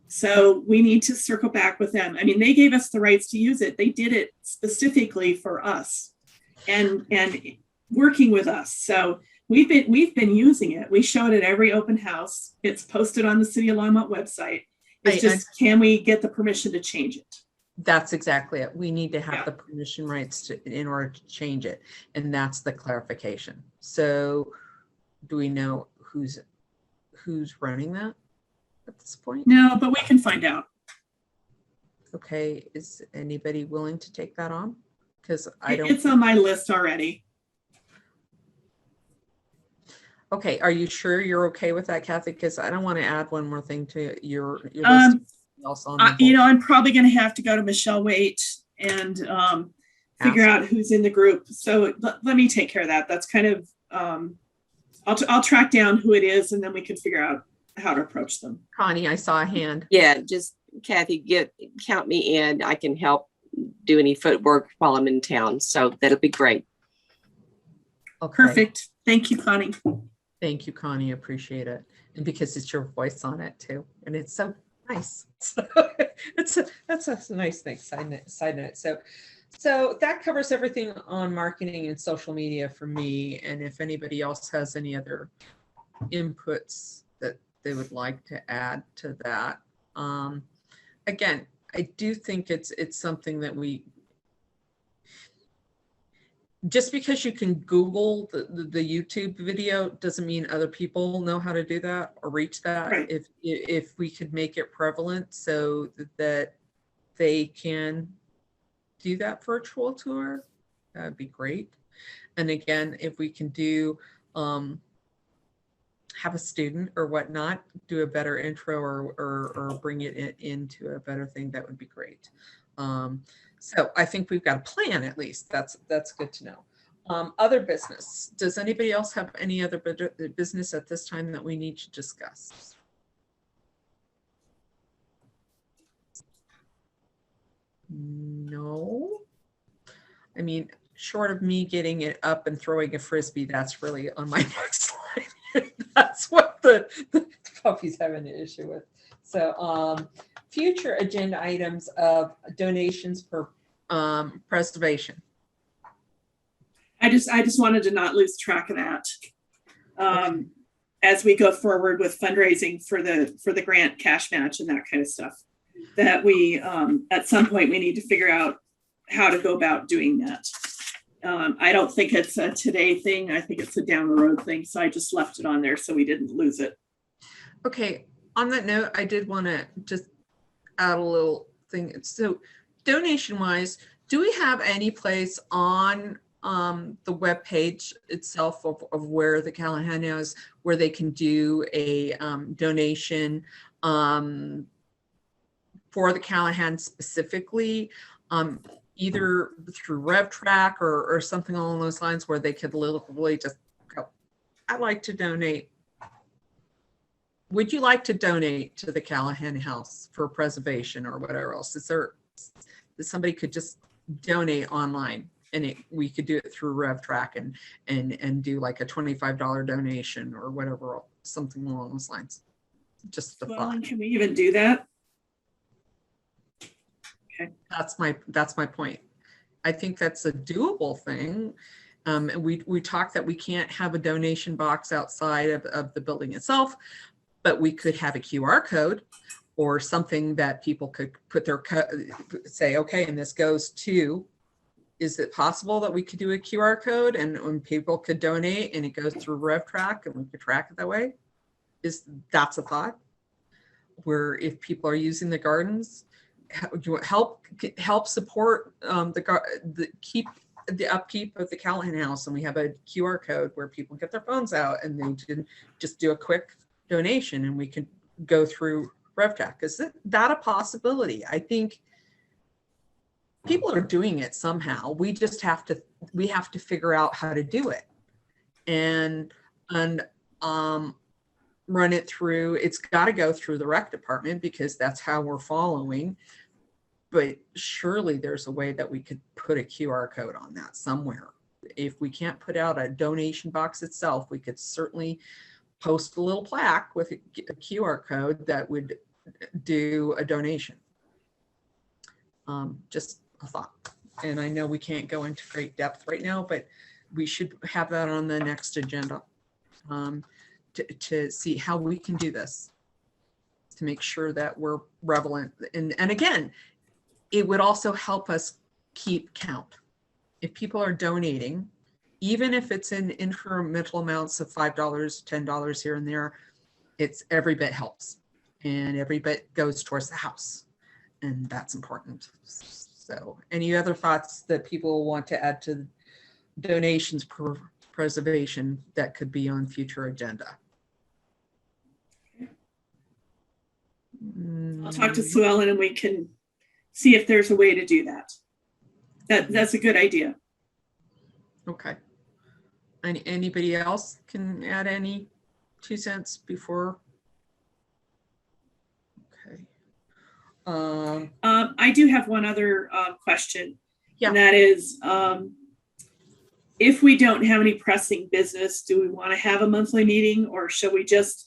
So we need to circle back with them. I mean, they gave us the rights to use it. They did it specifically for us and working with us. So we've been using it. We show it at every open house. It's posted on the City of Longmont website. It's can we get the permission to change it? That's exactly it. We need to have the permission rights in order to change it. And that's the clarification. So do we know who's running that at this point? No, but we can find out. Okay. Is anybody willing to take that on? Because It's on my list already. Okay. Are you sure you're okay with that, Kathy? Because I don't want to add one more thing to your list. I'm probably going to have to go to Michelle Waite and figure out who's in the group. So let me take care of that. That's kind of, I'll track down who it is and then we can figure out how to approach them. Connie, I saw a hand. Yeah, just Kathy, count me in. I can help do any footwork while I'm in town. So that'll be great. Okay. Perfect. Thank you, Connie. Thank you, Connie. Appreciate it. And because it's your voice on it too. And it's so nice. So that's a nice thing. Side note. So that covers everything on marketing and social media for me. And if anybody else has any other inputs that they would like to add to that, again, I do think it's something that just because you can Google the YouTube video doesn't mean other people know how to do that or reach that. Right. If we could make it prevalent so that they can do that virtual tour, that'd be great. And again, if we can do have a student or whatnot do a better intro or bring it into a better thing, that would be great. So I think we've got a plan, at least. That's good to know. Other business. Does anybody else have any other business at this time that we need to discuss? No. I mean, short of me getting it up and throwing a Frisbee, that's really on my next slide. That's what the Puffy's having an issue with. So future agenda items of donations for preservation. I just wanted to not lose track of that. As we go forward with fundraising for the grant cash match and that kind of stuff, that we at some point we need to figure out how to go about doing that. I don't think it's a today thing. I think it's a down the road thing. So I just left it on there so we didn't lose it. Okay, on that note, I did want to just add a little thing. So donation wise, do we have any place on the web page itself of where the Callahan is, where they can do a donation for the Callahan specifically, either through RevTrack or something along those lines, where they could literally just go, I'd like to donate. Would you like to donate to the Callahan House for preservation or whatever else? Is there that somebody could just donate online? And we could do it through RevTrack and do like a $25 donation or whatever, something along those lines. Just a thought. Can we even do that? Okay. That's my point. I think that's a doable thing. We talked that we can't have a donation box outside of the building itself, but we could have a QR code or something that people could put their say, okay, and this goes to. Is it possible that we could do a QR code and when people could donate and it goes through RevTrack and we could track it that way? That's a thought. Where if people are using the gardens, help support keep the upkeep of the Callahan House, and we have a QR code where people get their phones out and they can just do a quick donation and we can go through RevTrack. Is that a possibility? I think people are doing it somehow. We just have to figure out how to do it and run it through. It's got to go through the rec department because that's how we're following. But surely there's a way that we could put a QR code on that somewhere. If we can't put out a donation box itself, we could certainly post a little plaque with a QR code that would do a donation. Just a thought. And I know we can't go into great depth right now, but we should have that on the next agenda to see how we can do this, to make sure that we're relevant. And again, it would also help us keep count. If people are donating, even if it's in incremental amounts of $5, $10 here and there, it's every bit helps. And every bit goes towards the house. And that's important. So any other thoughts that people want to add to donations per preservation that could be on future agenda? I'll talk to Sue Ellen and we can see if there's a way to do that. That's a good idea. Okay. Anybody else can add any 2 cents before? Okay. I do have one other question. Yeah. And that is, if we don't have any pressing business, do we want to have a monthly meeting, or should we just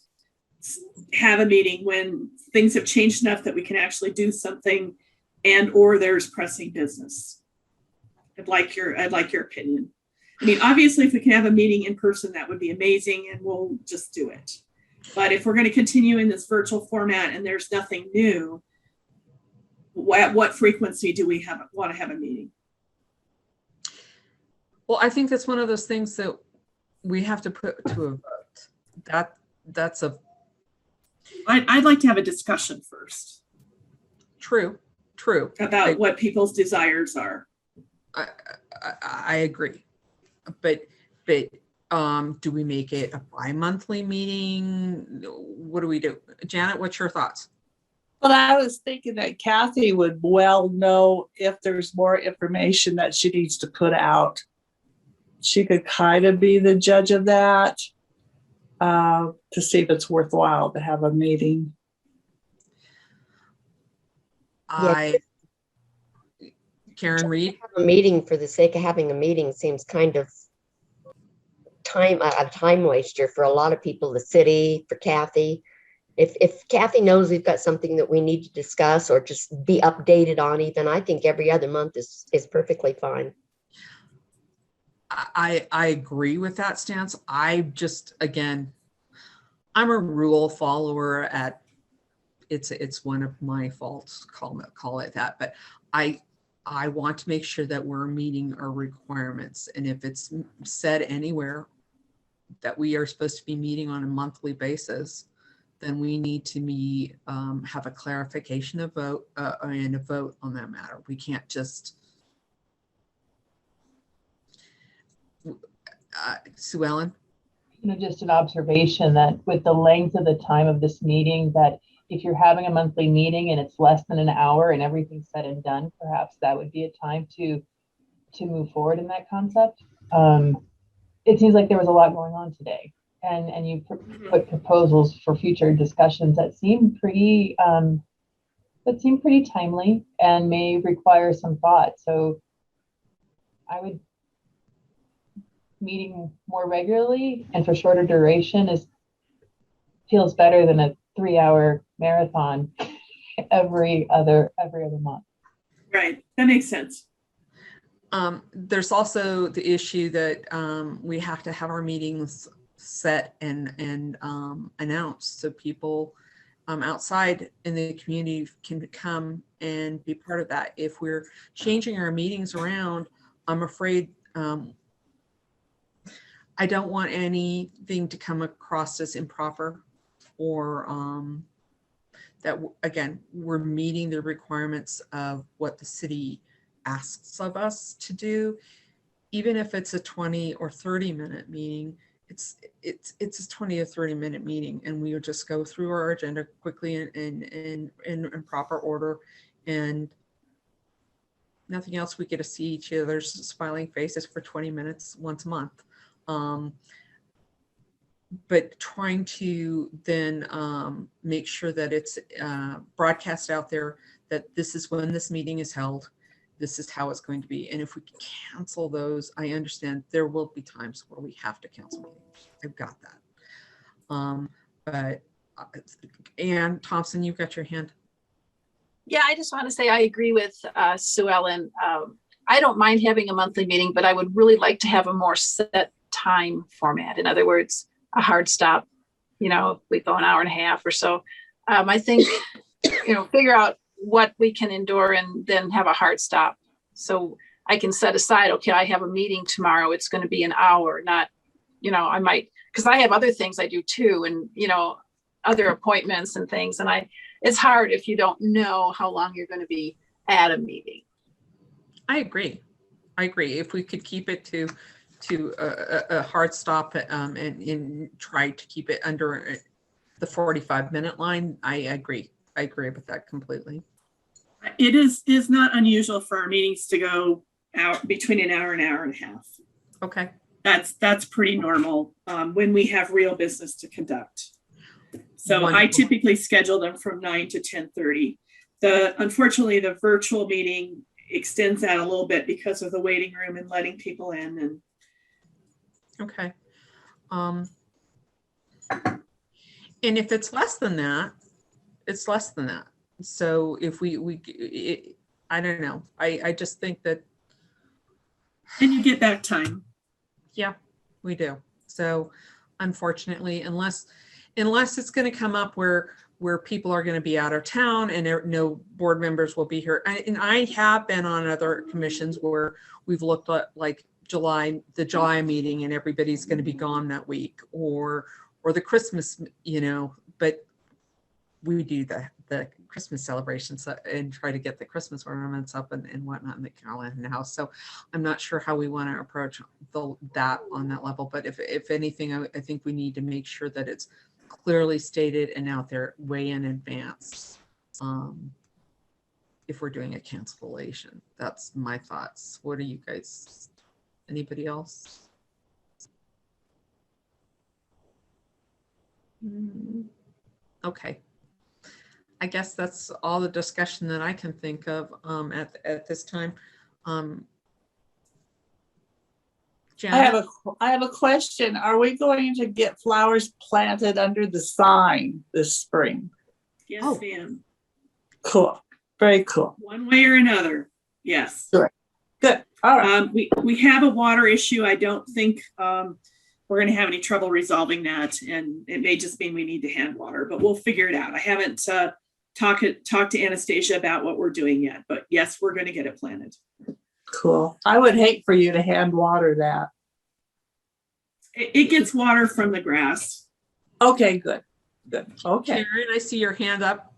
have a meeting when things have changed enough that we can actually do something and or there's pressing business? I'd like your opinion. I mean, obviously, if we can have a meeting in person, that would be amazing, and we'll just do it. But if we're going to continue in this virtual format and there's nothing new, at what frequency do we want to have a meeting? Well, I think that's one of those things that we have to put to a vote. I'd like to have a discussion first. True. About what people's desires are. I agree. But do we make it a bi-monthly meeting? What do we do? Janet, what's your thoughts? Well, I was thinking that Kathy would well know if there's more information that she needs to put out. She could kind of be the judge of that to see if it's worthwhile to have a meeting. Karen Reed? A meeting for the sake of having a meeting seems kind of a time waster for a lot of people, the city, for Kathy. If Kathy knows we've got something that we need to discuss or just be updated on, even, I think every other month is perfectly fine. I agree with that stance. I just, again, I'm a rule follower at, it's one of my faults, call it that, but I want to make sure that we're meeting our requirements. And if it's said anywhere that we are supposed to be meeting on a monthly basis, then we need to have a clarification of vote and a vote on that matter. We can't just, Sue Ellen? Just an observation that with the length of the time of this meeting, that if you're having a monthly meeting and it's less than an hour and everything's said and done, perhaps that would be a time to move forward in that concept. It seems like there was a lot going on today, and you put proposals for future discussions that seem pretty timely and may require some thought. So I would, meeting more regularly and for shorter duration feels better than a 3-hour marathon every other month. Right, that makes sense. There's also the issue that we have to have our meetings set and announced so people outside in the community can come and be part of that. If we're changing our meetings around, I'm afraid I don't want anything to come across as improper or that, again, we're meeting the requirements of what the city asks of us to do. Even if it's a 20 or 30-minute meeting, it's a 20 or 30-minute meeting, and we would just go through our agenda quickly in proper order, and nothing else. We get to see each other's smiling faces for 20 minutes once a month. But trying to then make sure that it's broadcast out there that this is when this meeting is held, this is how it's going to be. And if we cancel those, I understand there will be times where we have to cancel meetings. I've got that. But Ann Thompson, you've got your hand. Yeah, I just want to say I agree with Sue Ellen. I don't mind having a monthly meeting, but I would really like to have a more set time format. In other words, a hard stop, we go an hour and a half or so. I think, figure out what we can endure and then have a hard stop. So I can set aside, okay, I have a meeting tomorrow. It's going to be an hour, not, I might, because I have other things I do too. And, other appointments and things. And it's hard if you don't know how long you're going to be at a meeting. I agree. If we could keep it to a hard stop and try to keep it under the 45-minute line, I agree. I agree with that completely. It is not unusual for our meetings to go out between an hour and a half. Okay. That's pretty normal when we have real business to conduct. So Wonderful. I typically schedule them from 9 to 10:30. Unfortunately, the virtual meeting extends that a little bit because of the waiting room and letting people in. And okay. And if it's less than that, it's less than that. So if I don't know. I just think that. And you get back time. Yeah, we do. So unfortunately, unless it's going to come up where people are going to be out of town and no board members will be here. And I have been on other commissions where we've looked at like the July meeting and everybody's going to be gone that week, or the Christmas, but we do the Christmas celebrations and try to get the Christmas ornaments up and whatnot in the Callahan House. So I'm not sure how we want to approach that on that level. But if anything, I think we need to make sure that it's clearly stated and out there way in advance. If we're doing a cancellation, that's my thoughts. What are you guys? Anybody else? Okay. I guess that's all the discussion that I can think of at this time. Janet? I have a question. Are we going to get flowers planted under the sign this spring? Yes, Oh. ma'am. Cool. Very cool. One way or another. Yes. Good. All right. We have a water issue. I don't think we're going to have any trouble resolving that, and it may just mean we need to hand water, but we'll figure it out. I haven't talked to Anastasia about what we're doing yet, but yes, we're going to get it planted. Cool. I would hate for you to hand water that. It gets water from the grass. Okay, good. Good. Okay. Karen, I see your hand up.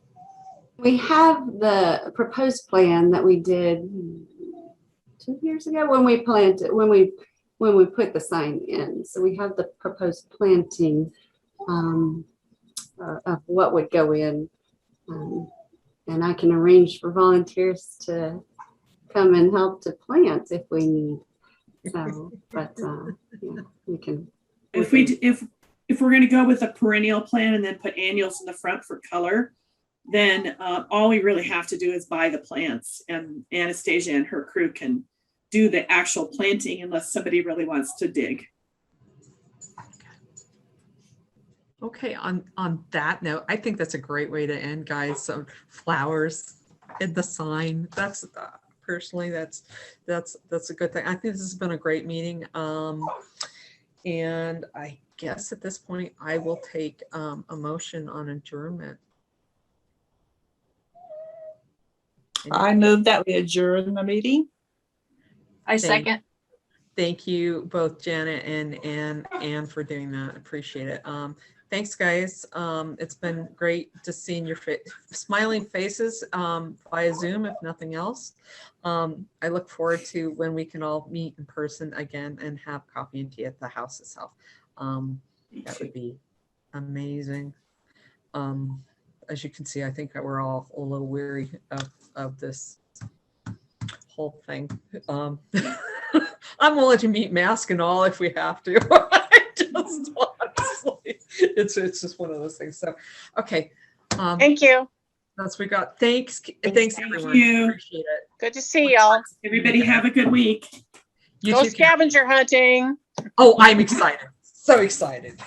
We have the proposed plan that we did 2 years ago when we planted, when we put the sign in. So we have the proposed planting of what would go in. And I can arrange for volunteers to come and help to plant if we need. So, but yeah, we can. If we're going to go with a perennial plan and then put annuals in the front for color, then all we really have to do is buy the plants, and Anastasia and her crew can do the actual planting unless somebody really wants to dig. Okay, on that note, I think that's a great way to end, guys. So flowers in the sign. That's personally, that's a good thing. I think this has been a great meeting. And I guess at this point, I will take a motion on adjournment. I move that we adjourn the meeting. I second. Thank you both, Janet and Anne, for doing that. Appreciate it. Thanks, guys. It's been great to seeing your smiling faces via Zoom, if nothing else. I look forward to when we can all meet in person again and have coffee and tea at the house itself. That would be amazing. As you can see, I think that we're all a little weary of this whole thing. I'm willing to meet mask and all if we have to. I just honestly, it's just one of those things. So, okay. Thank you. That's what we got. Thanks everyone. you. Appreciate it. Good to see y'all. Everybody have a good week. You Go too, Karen. scavenger hunting. Oh, I'm excited. So excited.